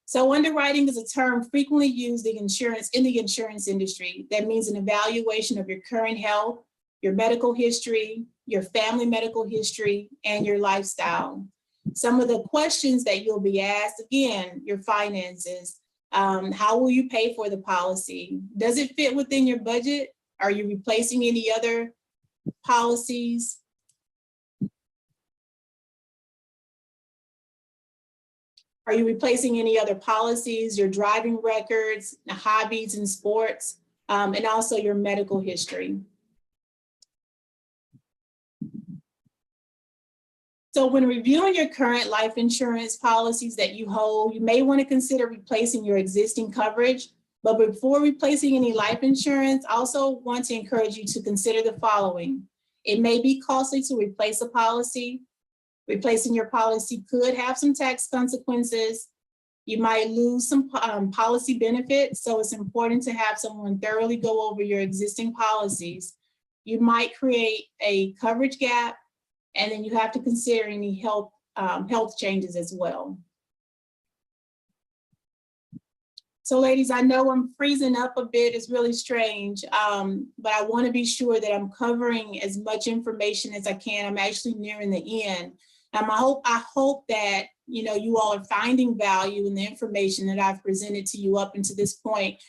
Speaker 5: So underwriting is a term frequently used in the insurance industry. That means an evaluation of your current health, your medical history, your family medical history, and your lifestyle. Some of the questions that you'll be asked, again, your finances, how will you pay for the policy? Does it fit within your budget? Are you replacing any other policies? Are you replacing any other policies, your driving records, hobbies and sports, and also your medical history? So when reviewing your current life insurance policies that you hold, you may want to consider replacing your existing coverage. But before replacing any life insurance, I also want to encourage you to consider the following. It may be costly to replace a policy. Replacing your policy could have some tax consequences. You might lose some policy benefits, so it's important to have someone thoroughly go over your existing policies. You might create a coverage gap, and then you have to consider any health changes as well. So ladies, I know I'm freezing up a bit, it's really strange, but I want to be sure that I'm covering as much information as I can. I'm actually nearing the end. I hope that you all are finding value in the information that I've presented to you up until this point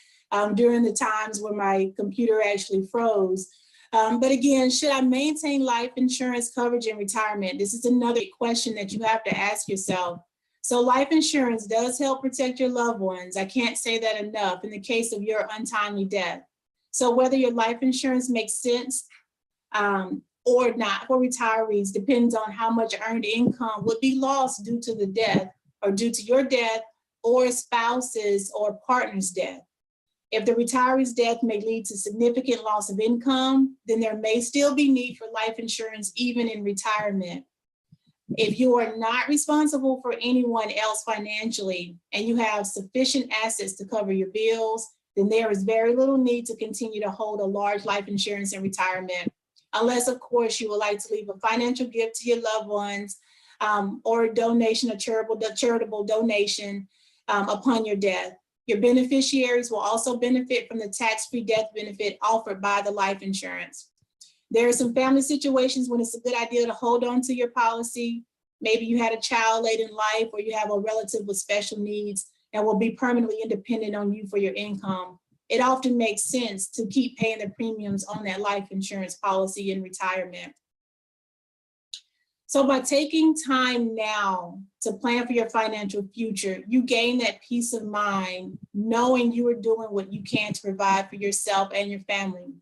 Speaker 5: during the times where my computer actually froze. But again, should I maintain life insurance coverage in retirement? This is another question that you have to ask yourself. So life insurance does help protect your loved ones. I can't say that enough in the case of your untimely death. So whether your life insurance makes sense or not for retirees depends on how much earned income would be lost due to the death or due to your death or spouse's or partner's death. If the retiree's death may lead to significant loss of income, then there may still be need for life insurance even in retirement. If you are not responsible for anyone else financially and you have sufficient assets to cover your bills, then there is very little need to continue to hold a large life insurance in retirement, unless of course you would like to leave a financial gift to your loved ones or a donation, a charitable donation upon your death. Your beneficiaries will also benefit from the tax-free death benefit offered by the life insurance. There are some family situations when it's a good idea to hold on to your policy. Maybe you had a child late in life or you have a relative with special needs and will be permanently independent on you for your income. It often makes sense to keep paying the premiums on that life insurance policy in retirement. So by taking time now to plan for your financial future, you gain that peace of mind, knowing you are doing what you can to provide for yourself and your family.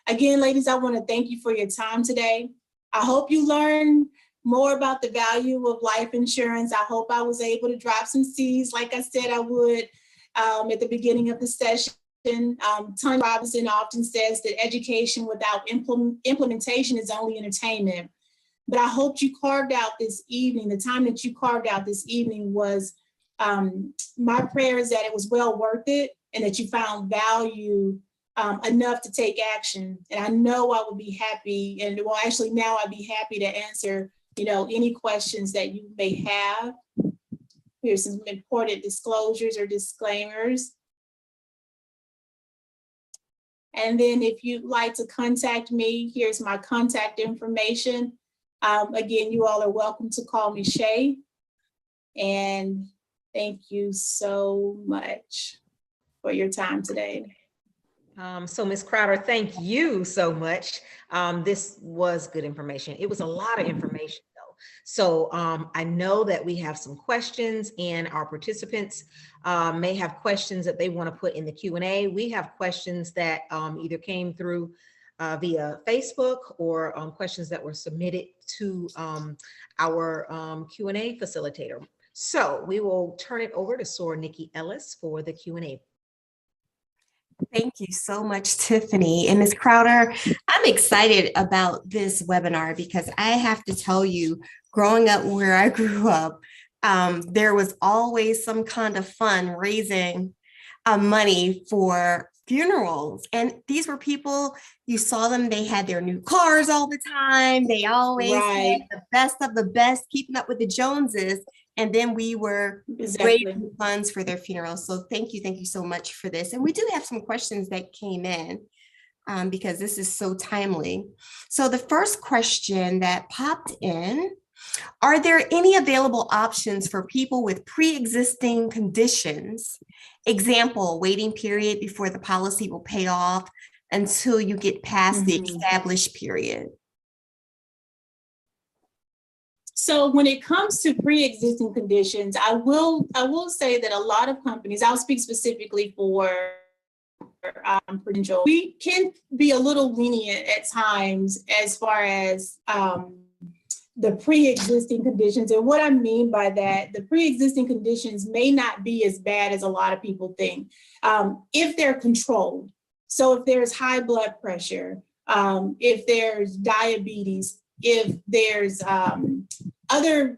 Speaker 5: Again, ladies, I want to thank you for your time today. I hope you learned more about the value of life insurance. I hope I was able to drop some seeds like I said I would at the beginning of the session. Tony Robinson often says that education without implementation is only entertainment. But I hope you carved out this evening, the time that you carved out this evening was, my prayer is that it was well worth it and that you found value enough to take action. And I know I would be happy, and well, actually now I'd be happy to answer any questions that you may have. Here's some important disclosures or disclaimers. And then if you'd like to contact me, here's my contact information. Again, you all are welcome to call me Shay. And thank you so much for your time today.
Speaker 2: So Ms. Crowder, thank you so much. This was good information. It was a lot of information though. So I know that we have some questions and our participants may have questions that they want to put in the Q&A. We have questions that either came through via Facebook or questions that were submitted to our Q&A facilitator. So we will turn it over to SOAR Nikki Ellis for the Q&A.
Speaker 6: Thank you so much, Tiffany. And Ms. Crowder, I'm excited about this webinar because I have to tell you, growing up where I grew up, there was always some kind of fun raising money for funerals. And these were people, you saw them, they had their new cars all the time. They always had the best of the best, keeping up with the Joneses. And then we were raising funds for their funerals. So thank you so much for this. And we do have some questions that came in because this is so timely. So the first question that popped in, are there any available options for people with pre-existing conditions? Example, waiting period before the policy will pay off until you get past the established period.
Speaker 5: So when it comes to pre-existing conditions, I will say that a lot of companies, I'll speak specifically for Prudential, we can be a little lenient at times as far as the pre-existing conditions. And what I mean by that, the pre-existing conditions may not be as bad as a lot of people think if they're controlled. So if there's high blood pressure, if there's diabetes, if there's other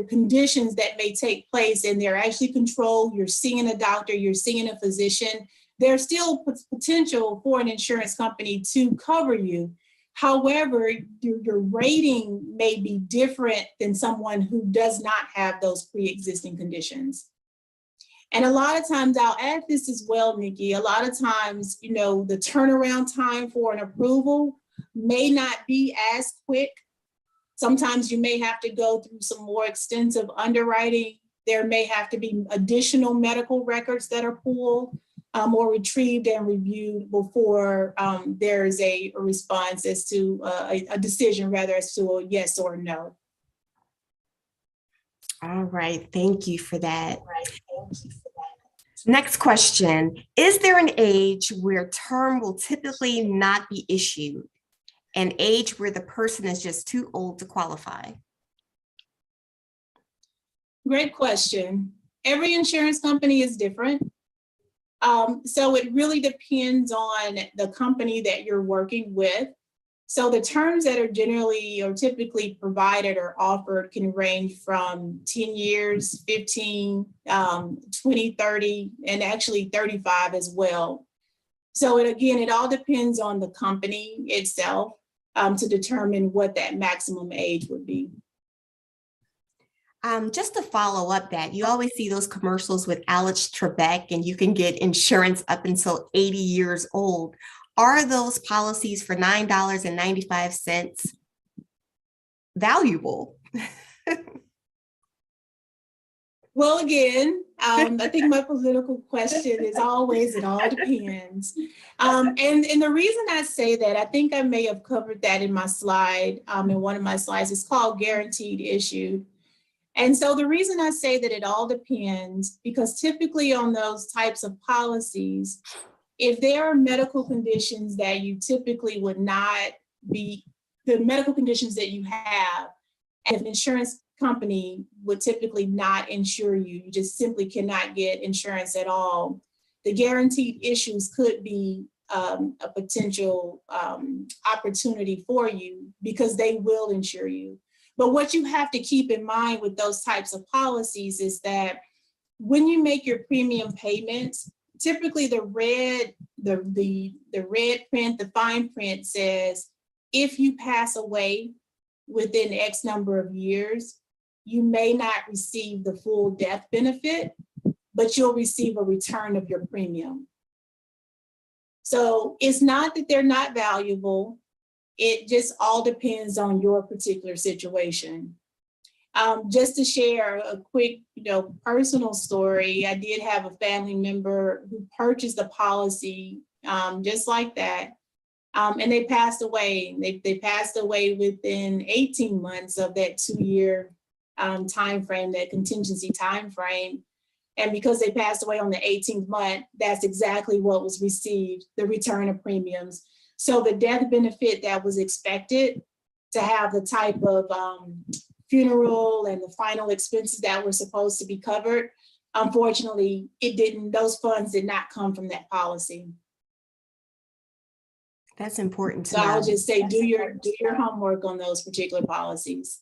Speaker 5: conditions that may take place and they're actually controlled, you're seeing a doctor, you're seeing a physician, there's still potential for an insurance company to cover you. However, your rating may be different than someone who does not have those pre-existing conditions. And a lot of times, I'll add this as well, Nikki, a lot of times, the turnaround time for an approval may not be as quick. Sometimes you may have to go through some more extensive underwriting. There may have to be additional medical records that are pulled or retrieved and reviewed before there's a response as to a decision, rather as to a yes or no.
Speaker 6: All right, thank you for that. Next question, is there an age where term will typically not be issued? An age where the person is just too old to qualify?
Speaker 5: Great question. Every insurance company is different. So it really depends on the company that you're working with. So the terms that are generally or typically provided or offered can range from 10 years, 15, 20, 30, and actually 35 as well. So it all depends on the company itself to determine what that maximum age would be.
Speaker 6: Just to follow up that, you always see those commercials with Alex Trebek and you can get insurance up until 80 years old. Are those policies for $9.95 valuable?
Speaker 5: Well, again, I think my political question is always, it all depends. And the reason I say that, I think I may have covered that in my slide, in one of my slides. It's called guaranteed issued. And so the reason I say that it all depends, because typically on those types of policies, if there are medical conditions that you typically would not be, the medical conditions that you have, and if an insurance company would typically not insure you, you just simply cannot get insurance at all, the guaranteed issues could be a potential opportunity for you because they will insure you. But what you have to keep in mind with those types of policies is that when you make your premium payments, typically the red print, the fine print says, if you pass away, within X number of years, you may not receive the full death benefit, but you'll receive a return of your premium. So it's not that they're not valuable. It just all depends on your particular situation. Just to share a quick, personal story, I did have a family member who purchased a policy just like that, and they passed away. They passed away within 18 months of that 2-year time frame, that contingency time frame. And because they passed away on the 18th month, that's exactly what was received, the return of premiums. So the death benefit that was expected to have the type of funeral and the final expenses that were supposed to be covered, unfortunately, it didn't. Those funds did not come from that policy.
Speaker 6: That's important to
Speaker 5: So
Speaker 6: know.
Speaker 5: I'll just say, do your homework on those particular policies.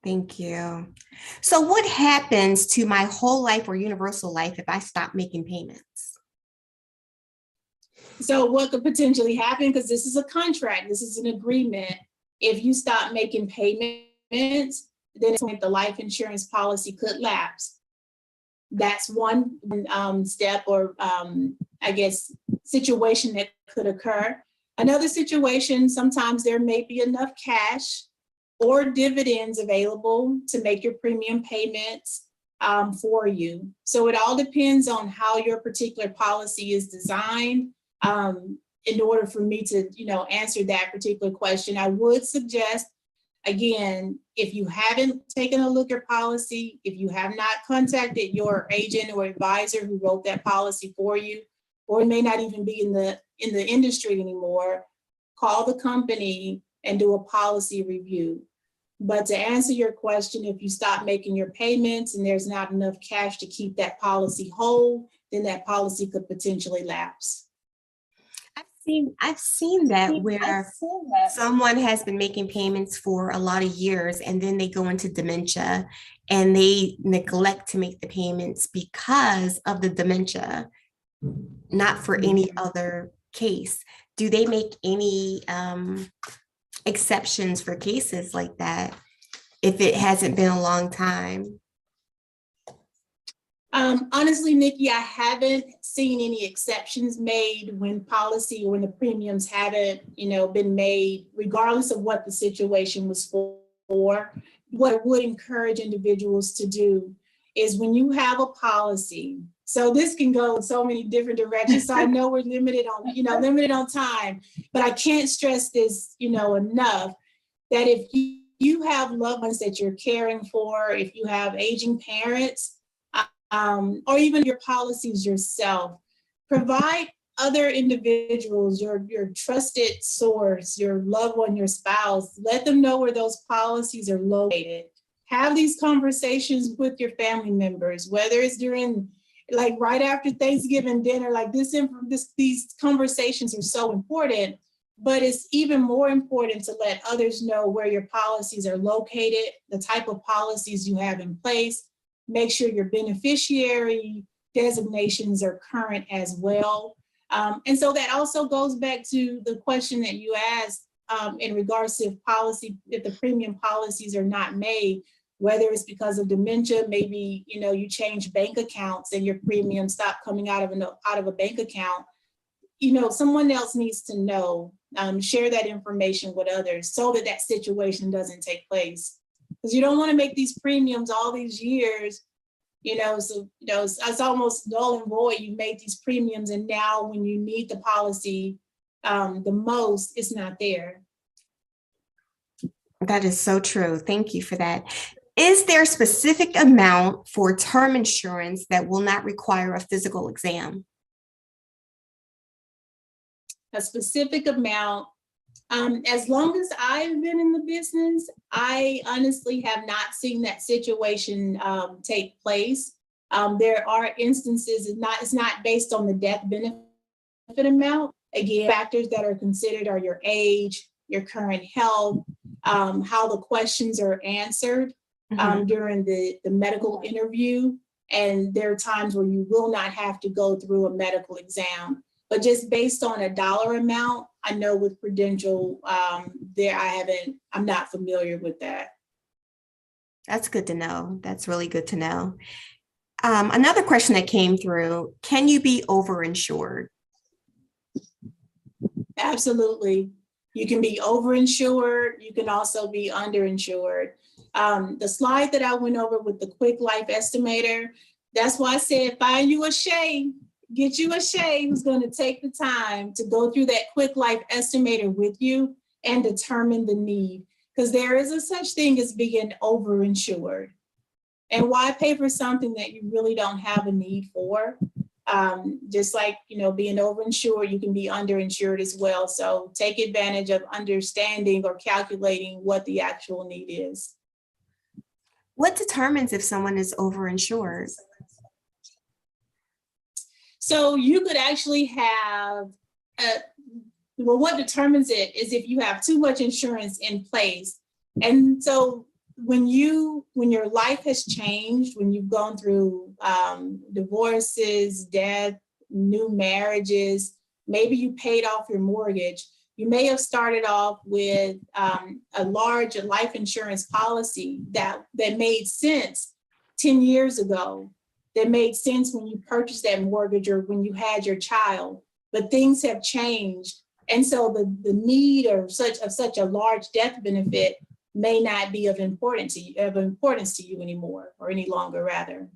Speaker 6: Thank you. So what happens to my whole life or universal life if I stop making payments?
Speaker 5: So what could potentially happen, because this is a contract, this is an agreement. If you stop making payments, then the life insurance policy could lapse. That's one step or I guess situation that could occur. Another situation, sometimes there may be enough cash or dividends available to make your premium payments for you. So it all depends on how your particular policy is designed. In order for me to, answer that particular question, I would suggest, again, if you haven't taken a look at your policy, if you have not contacted your agent or advisor who wrote that policy for you, or it may not even be in the industry anymore, call the company and do a policy review. But to answer your question, if you stop making your payments and there's not enough cash to keep that policy whole, then that policy could potentially lapse.
Speaker 6: I've seen that where someone has been making payments for a lot of years and then they go into dementia and they neglect to make the payments because of the dementia, not for any other case. Do they make any exceptions for cases like that if it hasn't been a long time?
Speaker 5: Honestly, Nikki, I haven't seen any exceptions made when policy or when the premiums haven't, been made, regardless of what the situation was for. What I would encourage individuals to do is when you have a policy, so this can go in so many different directions. So I know we're limited on time, but I can't stress this, enough, that if you have loved ones that you're caring for, if you have aging parents, or even your policies yourself, provide other individuals, your trusted source, your loved one, your spouse, let them know where those policies are located. Have these conversations with your family members, whether it's during, like right after Thanksgiving dinner, like these conversations are so important, but it's even more important to let others know where your policies are located, the type of policies you have in place. Make sure your beneficiary designations are current as well. And so that also goes back to the question that you asked in regards to if the premium policies are not made, whether it's because of dementia, maybe you change bank accounts and your premium stop coming out of a bank account. Someone else needs to know, share that information with others so that situation doesn't take place. Because you don't want to make these premiums all these years, so it's almost null and void. You made these premiums and now when you need the policy the most, it's not there.
Speaker 6: That is so true. Thank you for that. Is there a specific amount for term insurance that will not require a physical exam?
Speaker 5: A specific amount. As long as I've been in the business, I honestly have not seen that situation take place. There are instances, it's not based on the death benefit amount. Again, factors that are considered are your age, your current health, how the questions are answered during the medical interview. And there are times where you will not have to go through a medical exam. But just based on a dollar amount, I know with Prudential, I'm not familiar with that.
Speaker 6: That's good to know. That's really good to know. Another question that came through, can you be overinsured?
Speaker 5: Absolutely. You can be overinsured. You can also be underinsured. The slide that I went over with the Quick Life Estimator, that's why I said, find you a Shay, get you a Shay who's going to take the time to go through that Quick Life Estimator with you and determine the need. Because there is a such thing as being overinsured. And why pay for something that you really don't have a need for? Just like, being overinsured, you can be underinsured as well. So take advantage of understanding or calculating what the actual need is.
Speaker 6: What determines if someone is overinsured?
Speaker 5: So you could actually have, what determines it is if you have too much insurance in place. And so when your life has changed, when you've gone through divorces, death, new marriages, maybe you paid off your mortgage, you may have started off with a large life insurance policy that made sense 10 years ago, that made sense when you purchased that mortgage or when you had your child, but things have changed. And so the need of such a large death benefit may not be of importance to you anymore, or any longer rather.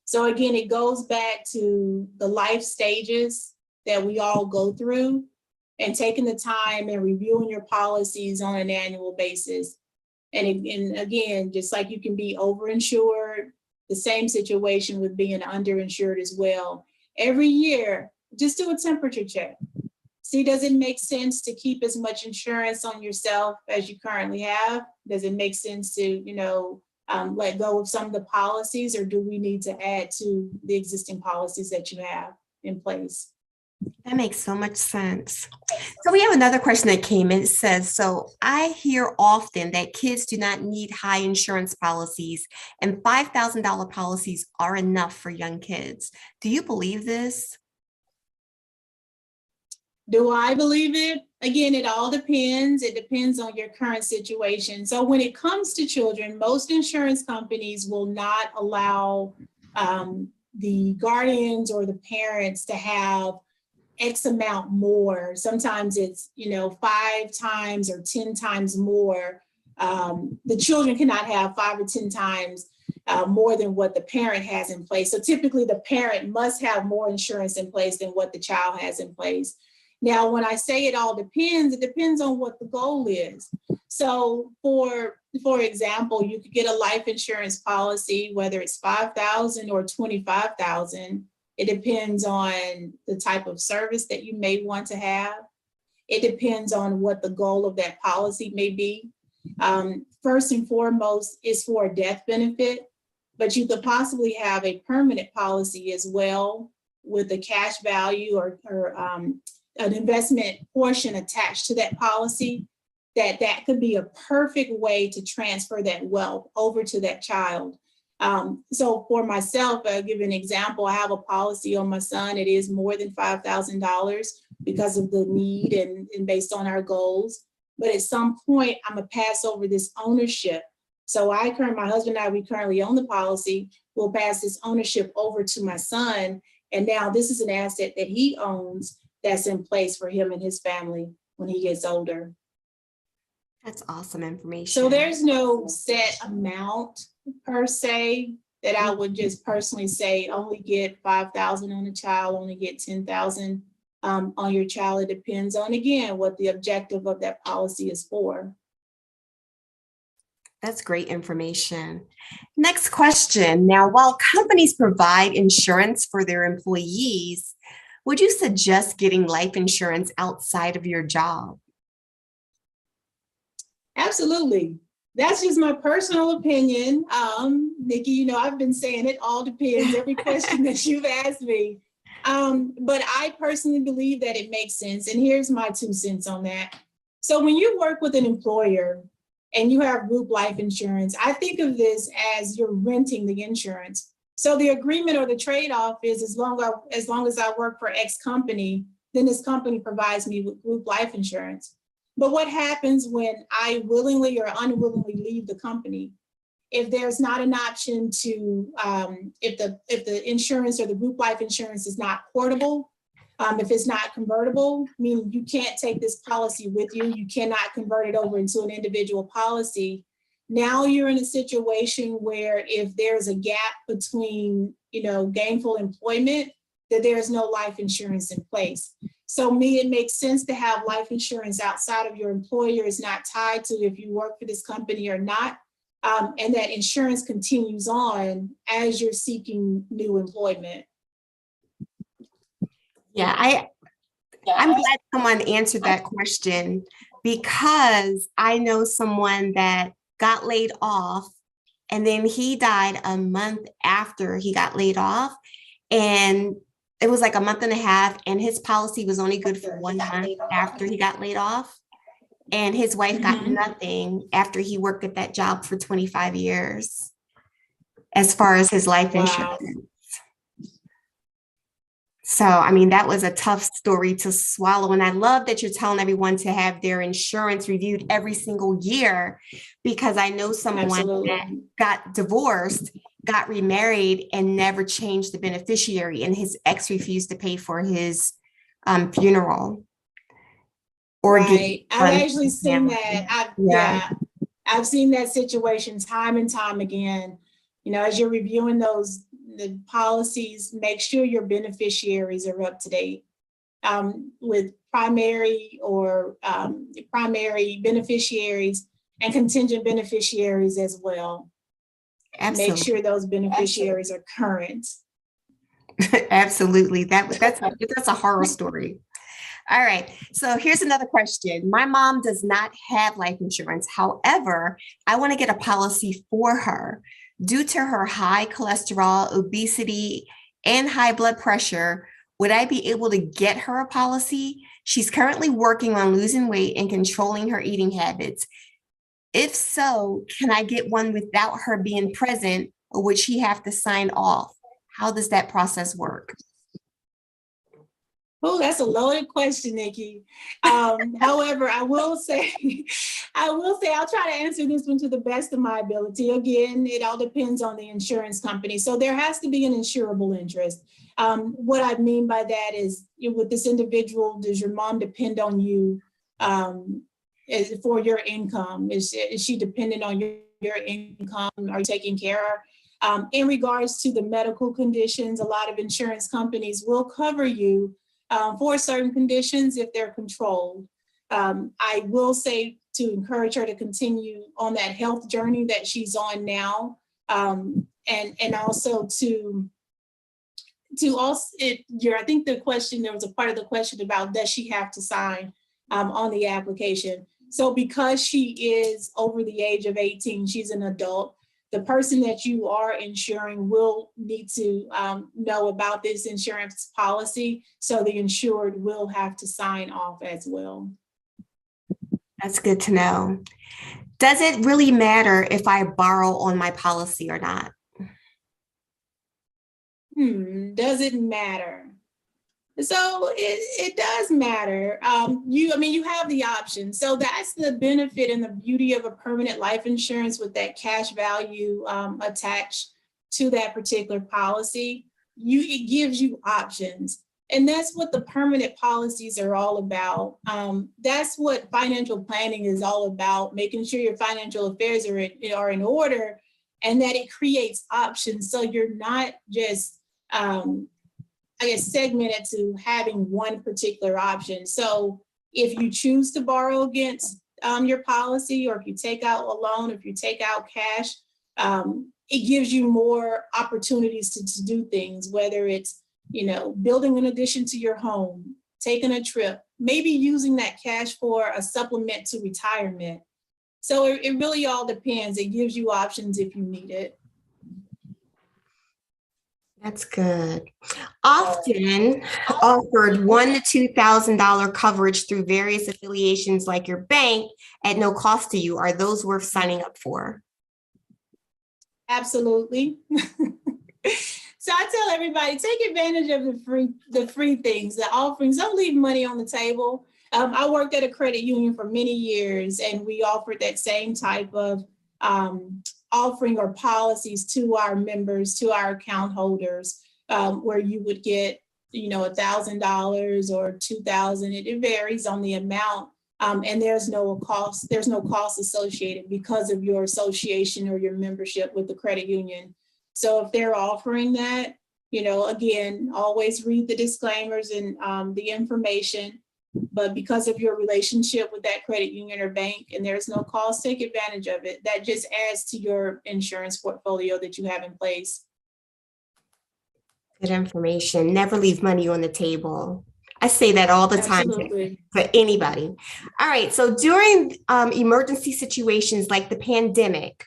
Speaker 5: So again, it goes back to the life stages that we all go through, and taking the time and reviewing your policies on an annual basis. And again, just like you can be overinsured, the same situation with being underinsured as well. Every year, just do a temperature check. See, does it make sense to keep as much insurance on yourself as you currently have? Does it make sense to, let go of some of the policies, or do we need to add to the existing policies that you have in place?
Speaker 6: That makes so much sense. So we have another question that came in. It says, so I hear often that kids do not need high insurance policies and $5,000 policies are enough for young kids. Do you believe this?
Speaker 5: Do I believe it? Again, it all depends. It depends on your current situation. So when it comes to children, most insurance companies will not allow the guardians or the parents to have X amount more. Sometimes it's, 5 times or 10 times more. The children cannot have 5 or 10 times more than what the parent has in place. So typically the parent must have more insurance in place than what the child has in place. Now, when I say it all depends, it depends on what the goal is. So for example, you could get a life insurance policy, whether it's $5,000 or $25,000. It depends on the type of service that you may want to have. It depends on what the goal of that policy may be. First and foremost is for a death benefit, but you could possibly have a permanent policy as well with a cash value or an investment portion attached to that policy. That could be a perfect way to transfer that wealth over to that child. So for myself, I'll give an example. I have a policy on my son. It is more than $5,000 because of the need and based on our goals. But at some point, I'm gonna pass over this ownership. So my husband and I, we currently own the policy. We'll pass this ownership over to my son. And now this is an asset that he owns that's in place for him and his family when he gets older.
Speaker 6: That's awesome information.
Speaker 5: So there's no set amount per se that I would just personally say only get 5,000 on a child, only get 10,000 on your child. It depends on, again, what the objective of that policy is for.
Speaker 6: That's great information. Next question. Now, while companies provide insurance for their employees, would you suggest getting life insurance outside of your job?
Speaker 5: Absolutely. That's just my personal opinion. Nikki, I've been saying it all depends, every question that you've asked me. But I personally believe that it makes sense. And here's my 2 cents on that. So when you work with an employer and you have group life insurance, I think of this as you're renting the insurance. So the agreement or the trade-off is as long as I work for X company, then this company provides me with group life insurance. But what happens when I willingly or unwillingly leave the company? If there's not an option to, if the insurance or the group life insurance is not portable, if it's not convertible, meaning you can't take this policy with you, you cannot convert it over into an individual policy. Now you're in a situation where if there's a gap between, gainful employment, that there's no life insurance in place. So it makes sense to have life insurance outside of your employer. It's not tied to if you work for this company or not. And that insurance continues on as you're seeking new employment.
Speaker 6: Yeah, I'm glad someone answered that question, because I know someone that got laid off and then he died a month after he got laid off. And it was like a month and a half, and his policy was only good for 1 month after he got laid off. And his wife got nothing after he worked at that job for 25 years, as far as his life insurance. So, I mean, that was a tough story to swallow. And I love that you're telling everyone to have their insurance reviewed every single year, because I know someone that got divorced, got remarried, and never changed the beneficiary, and his ex refused to pay for his funeral.
Speaker 5: Right. I've actually seen that. I've seen that situation time and time again. As you're reviewing the policies, make sure your beneficiaries are up to date with primary beneficiaries and contingent beneficiaries as well.
Speaker 6: Absolutely.
Speaker 5: Make sure those beneficiaries are current.
Speaker 6: Absolutely. That's a horror story. All right. So here's another question. My mom does not have life insurance. However, I want to get a policy for her. Due to her high cholesterol, obesity, and high blood pressure, would I be able to get her a policy? She's currently working on losing weight and controlling her eating habits. If so, can I get one without her being present, or would she have to sign off? How does that process work?
Speaker 5: Oh, that's a loaded question, Nikki. However, I will say I'll try to answer this one to the best of my ability. Again, it all depends on the insurance company. So there has to be an insurable interest. What I mean by that is, with this individual, does your mom depend on you for your income? Is she dependent on your income? Are you taking care of her? In regards to the medical conditions, a lot of insurance companies will cover you for certain conditions if they're controlled. I will say to encourage her to continue on that health journey that she's on now, and also I think the question, there was a part of the question about does she have to sign on the application. So because she is over the age of 18, she's an adult, the person that you are insuring will need to know about this insurance policy. So the insured will have to sign off as well.
Speaker 6: That's good to know. Does it really matter if I borrow on my policy or not?
Speaker 5: Does it matter? So it does matter. You have the option. So that's the benefit and the beauty of a permanent life insurance with that cash value attached to that particular policy. It gives you options. And that's what the permanent policies are all about. That's what financial planning is all about, making sure your financial affairs are in order, and that it creates options. So you're not just segmented to having one particular option. So if you choose to borrow against your policy, or if you take out a loan, if you take out cash, it gives you more opportunities to do things, whether it's, building an addition to your home, taking a trip, maybe using that cash for a supplement to retirement. So it really all depends. It gives you options if you need it.
Speaker 6: That's good. Often offered $1,000 to $2,000 coverage through various affiliations like your bank at no cost to you. Are those worth signing up for?
Speaker 5: Absolutely. So I tell everybody, take advantage of the free things, the offerings. Don't leave money on the table. I worked at a credit union for many years, and we offered that same type of offering or policies to our members, to our account holders, where you would get, $1,000 or $2,000. It varies on the amount, and there's no cost. There's no cost associated because of your association or your membership with the credit union. So if they're offering that, again, always read the disclaimers and the information. But because of your relationship with that credit union or bank, and there's no cost, take advantage of it. That just adds to your insurance portfolio that you have in place.
Speaker 6: Good information. Never leave money on the table. I say that all the time for anybody. All right. So during emergency situations like the pandemic,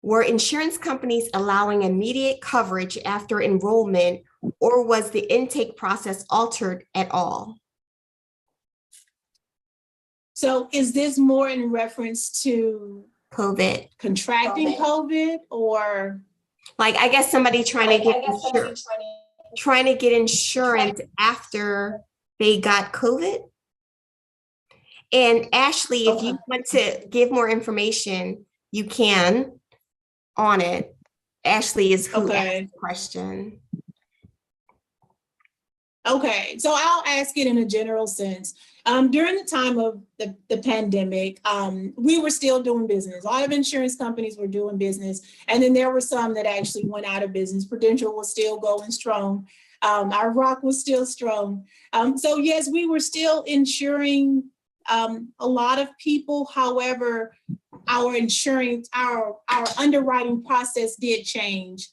Speaker 6: were insurance companies allowing immediate coverage after enrollment, or was the intake process altered at all?
Speaker 5: So is this more in reference to
Speaker 6: COVID?
Speaker 5: contracting COVID or?
Speaker 6: Like, I guess somebody trying to get insurance after they got COVID. And Ashley, if you want to give more information, you can on it. Ashley is who asked the question.
Speaker 5: Okay, so I'll ask it in a general sense. During the time of the pandemic, we were still doing business. A lot of insurance companies were doing business, and then there were some that actually went out of business. Prudential was still going strong. Our Rock was still strong. So yes, we were still insuring a lot of people. However, our insurance, our underwriting process did change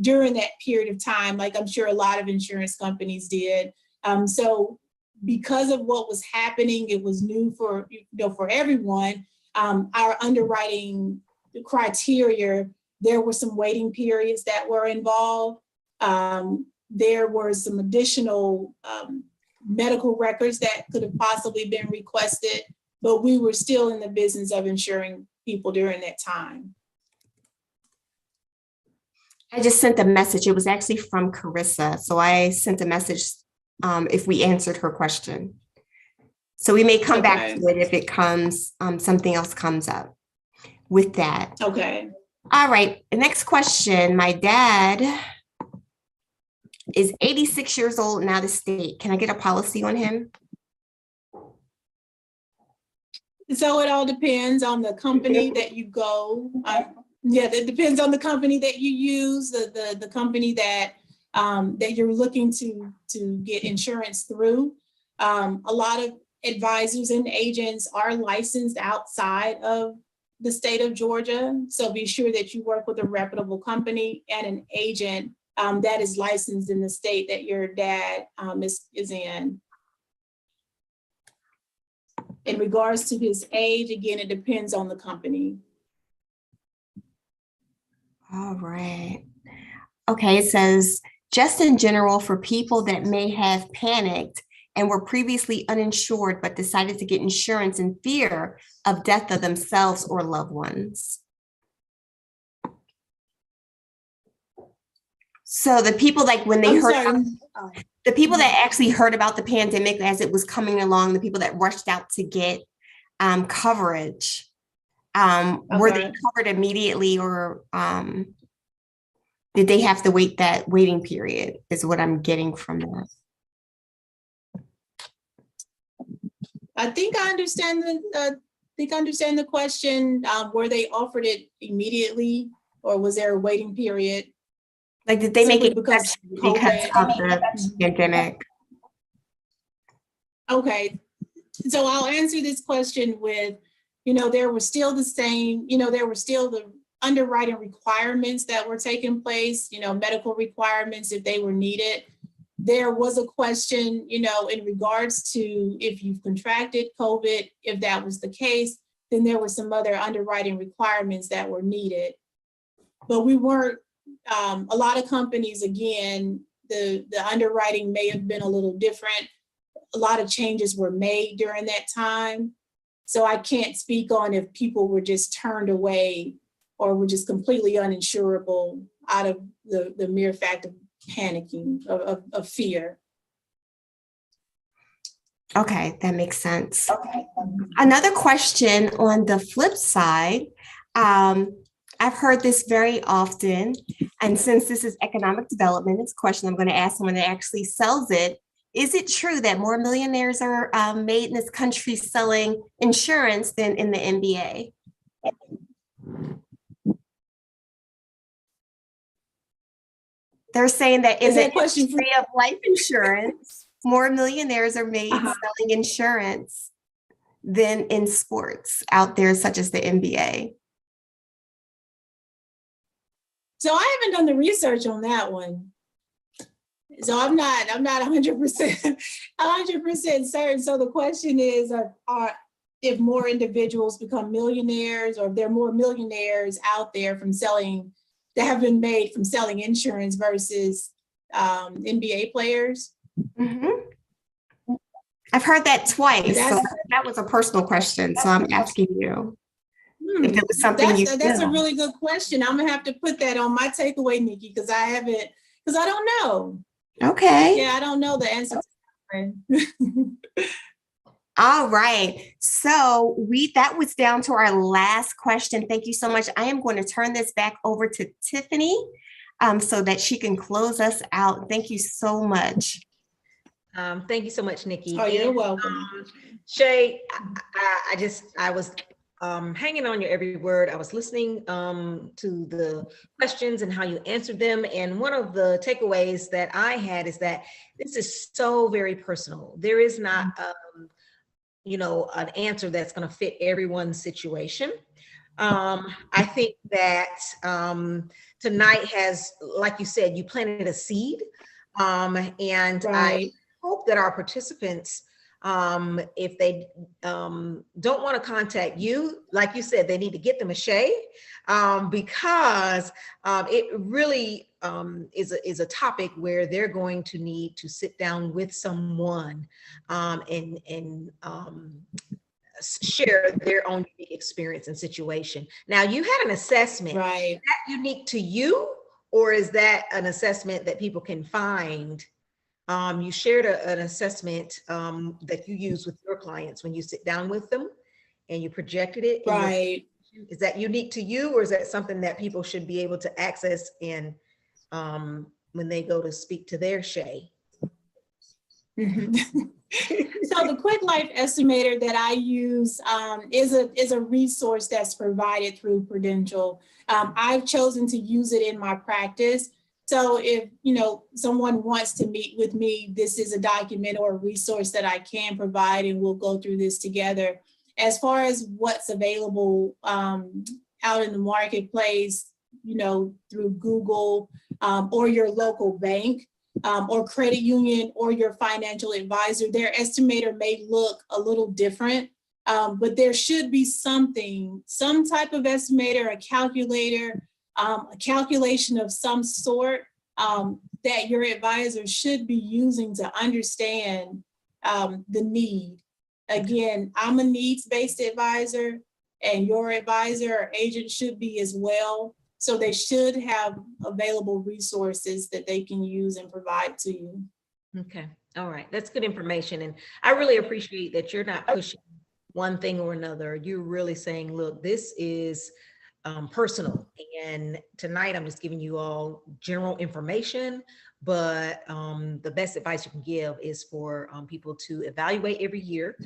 Speaker 5: during that period of time, like I'm sure a lot of insurance companies did. So because of what was happening, it was new for everyone. Our underwriting criteria, there were some waiting periods that were involved. There were some additional medical records that could have possibly been requested, but we were still in the business of insuring people during that time.
Speaker 6: I just sent a message. It was actually from Carissa. So I sent a message if we answered her question. So we may come back to it if it comes, something else comes up with that.
Speaker 5: Okay.
Speaker 6: All right. The next question. My dad is 86 years old and out of state. Can I get a policy on him?
Speaker 5: So it all depends on the company that you go. Yeah, it depends on the company that you use, the company that you're looking to get insurance through. A lot of advisors and agents are licensed outside of the state of Georgia. So be sure that you work with a reputable company and an agent that is licensed in the state that your dad is in. In regards to his age, again, it depends on the company.
Speaker 6: All right. Okay, it says, just in general, for people that may have panicked and were previously uninsured but decided to get insurance in fear of death of themselves or loved ones. So the people, like when they the people that actually heard about the pandemic as it was coming along, the people that rushed out to get coverage, were they covered immediately, or did they have to wait that waiting period, is what I'm getting from that.
Speaker 5: I think I understand the question. Were they offered it immediately, or was there a waiting period?
Speaker 6: Like, did they make it because of the pandemic?
Speaker 5: Okay, so I'll answer this question with, there were still the same, there were still the underwriting requirements that were taking place, medical requirements if they were needed. There was a question, in regards to if you've contracted COVID, if that was the case, then there were some other underwriting requirements that were needed. But we weren't, a lot of companies, again, the underwriting may have been a little different. A lot of changes were made during that time. So I can't speak on if people were just turned away or were just completely uninsurable out of the mere fact of panicking, of fear.
Speaker 6: Okay, that makes sense. Another question on the flip side, I've heard this very often, and since this is economic development, it's a question I'm going to ask someone that actually sells it. Is it true that more millionaires are made in this country selling insurance than in the NBA? They're saying that in
Speaker 5: Is
Speaker 6: the
Speaker 5: that question for-
Speaker 6: industry of life insurance, more millionaires are made
Speaker 5: Uh-huh.
Speaker 6: selling insurance than in sports out there, such as the NBA.
Speaker 5: So I haven't done the research on that one. So I'm not 100% certain. So the question is, are if more individuals become millionaires, or if there are more millionaires out there from selling that have been made from selling insurance versus NBA players?
Speaker 6: Mm-hmm. I've heard that twice. So that was a personal question. So I'm asking you if it was something
Speaker 5: that's a really good question. I'm gonna have to put that on my takeaway, Nikki, because I don't know.
Speaker 6: Okay.
Speaker 5: Yeah, I don't know the answer to that.
Speaker 6: All right. So that was down to our last question. Thank you so much. I am going to turn this back over to Tiffany so that she can close us out. Thank you so much.
Speaker 2: Thank you so much, Nikki.
Speaker 5: Oh, you're welcome.
Speaker 2: Shay, I was hanging on your every word. I was listening to the questions and how you answered them. And one of the takeaways that I had is that this is so very personal. There is not, an answer that's going to fit everyone's situation. I think that tonight has, like you said, you planted a seed. And
Speaker 5: Right.
Speaker 2: I hope that our participants, if they don't want to contact you, like you said, they need to get them a Shay, because it really is a topic where they're going to need to sit down with someone and share their own experience and situation. Now, you had an assessment.
Speaker 5: Right.
Speaker 2: Is that unique to you, or is that an assessment that people can find? You shared an assessment that you use with your clients when you sit down with them, and you projected it.
Speaker 5: Right.
Speaker 2: Is that unique to you, or is that something that people should be able to access in when they go to speak to their Shay?
Speaker 5: So the Quick Life Estimator that I use is a resource that's provided through Prudential. I've chosen to use it in my practice. So if someone wants to meet with me, this is a document or a resource that I can provide, and we'll go through this together. As far as what's available out in the marketplace, through Google or your local bank or credit union or your financial advisor, their estimator may look a little different, but there should be some type of estimator, a calculator, a calculation of some sort that your advisor should be using to understand the need. Again, I'm a needs-based advisor, and your advisor or agent should be as well. So they should have available resources that they can use and provide to you.
Speaker 2: Okay. All right. That's good information. And I really appreciate that you're not pushing one thing or another. You're really saying, look, this is personal. And tonight I'm just giving you all general information, but the best advice you can give is for people to evaluate every year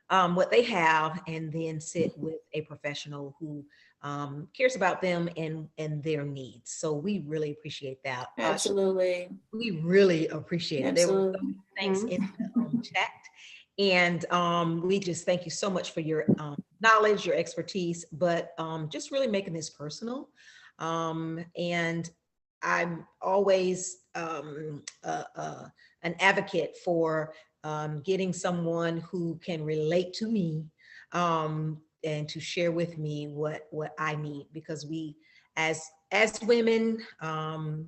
Speaker 2: what they have, and then sit with a professional who cares about them and their needs. So we really appreciate that.
Speaker 5: Absolutely.
Speaker 2: We really appreciate it. There were so many thanks in the chat. And we just thank you so much for your knowledge, your expertise, but just really making this personal. And I'm always an advocate for getting someone who can relate to me and to share with me what I need, because we, as women,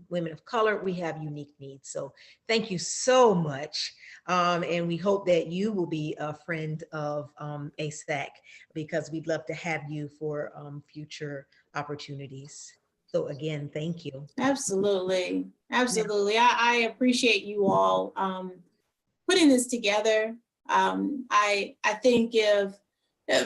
Speaker 2: women of color, we have unique needs. So thank you so much. And we hope that you will be a friend of ASAC, because we'd love to have you for future opportunities. So again, thank you.
Speaker 5: Absolutely. Absolutely. I appreciate you all putting this together. I think if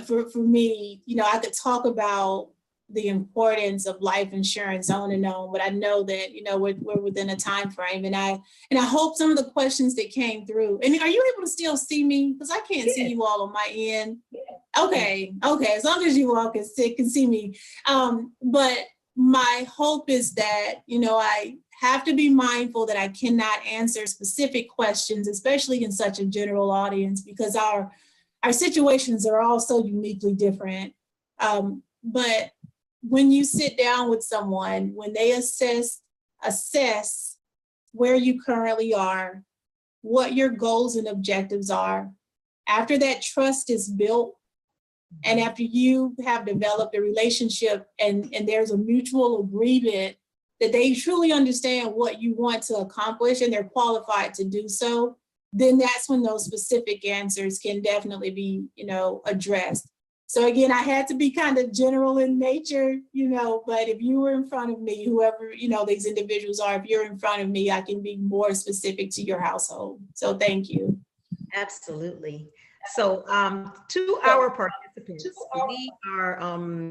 Speaker 5: for me, you know, I could talk about the importance of life insurance on and on, but I know that, you know, we're within a time frame, and I hope some of the questions that came through. And are you able to still see me? Because I can't see you all on my end. Okay, as long as you all can see me. But my hope is that, you know, I have to be mindful that I cannot answer specific questions, especially in such a general audience, because our situations are all so uniquely different. But when you sit down with someone, when they assess where you currently are, what your goals and objectives are, after that trust is built, and after you have developed a relationship and there's a mutual agreement that they truly understand what you want to accomplish and they're qualified to do so, then that's when those specific answers can definitely be, you know, addressed. So again, I had to be kind of general in nature, you know, but if you were in front of me, whoever, you know, these individuals are, if you're in front of me, I can be more specific to your household. So thank you.
Speaker 2: Absolutely. So to our participants, we are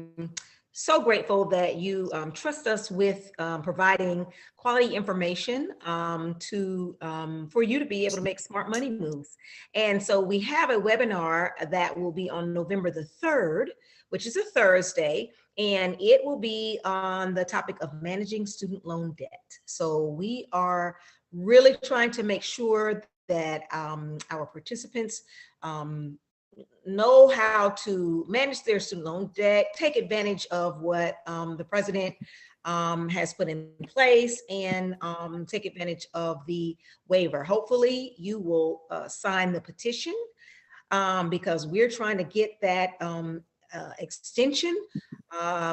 Speaker 2: so grateful that you trust us with providing quality information for you to be able to make smart money moves. And so we have a webinar that will be on November the 3rd, which is a Thursday, and it will be on the topic of managing student loan debt. So we are really trying to make sure that our participants know how to manage their student loan debt, take advantage of what the president has put in place, and take advantage of the waiver. Hopefully you will sign the petition because we're trying to get that extension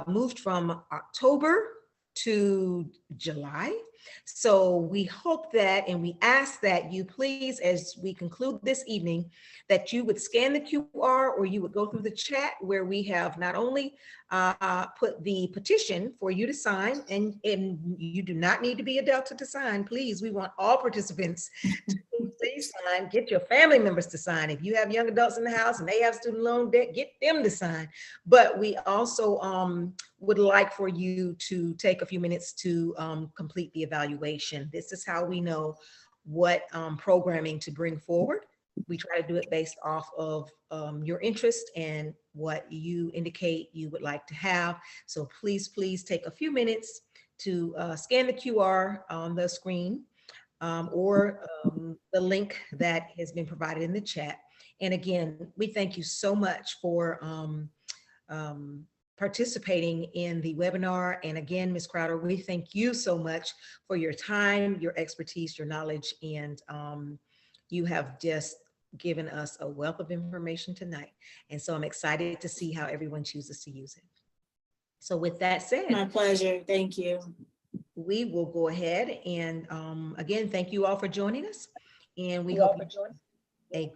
Speaker 2: moved from October to July. So we hope that, and we ask that you please, as we conclude this evening, that you would scan the QR or you would go through the chat where we have not only put the petition for you to sign, and you do not need to be a Delta to sign. Please, we want all participants to please sign. Get your family members to sign. If you have young adults in the house and they have student loan debt, get them to sign. But we also would like for you to take a few minutes to complete the evaluation. This is how we know what programming to bring forward. We try to do it based off of your interest and what you indicate you would like to have. So please take a few minutes to scan the QR on the screen or the link that has been provided in the chat. And again, we thank you so much for participating in the webinar. And again, Ms. Crowder, we thank you so much for your time, your expertise, your knowledge, and you have just given us a wealth of information tonight. And so I'm excited to see how everyone chooses to use it. So with that said,
Speaker 5: My pleasure. Thank you.
Speaker 2: we will go ahead and again, thank you all for joining us. And we hope you a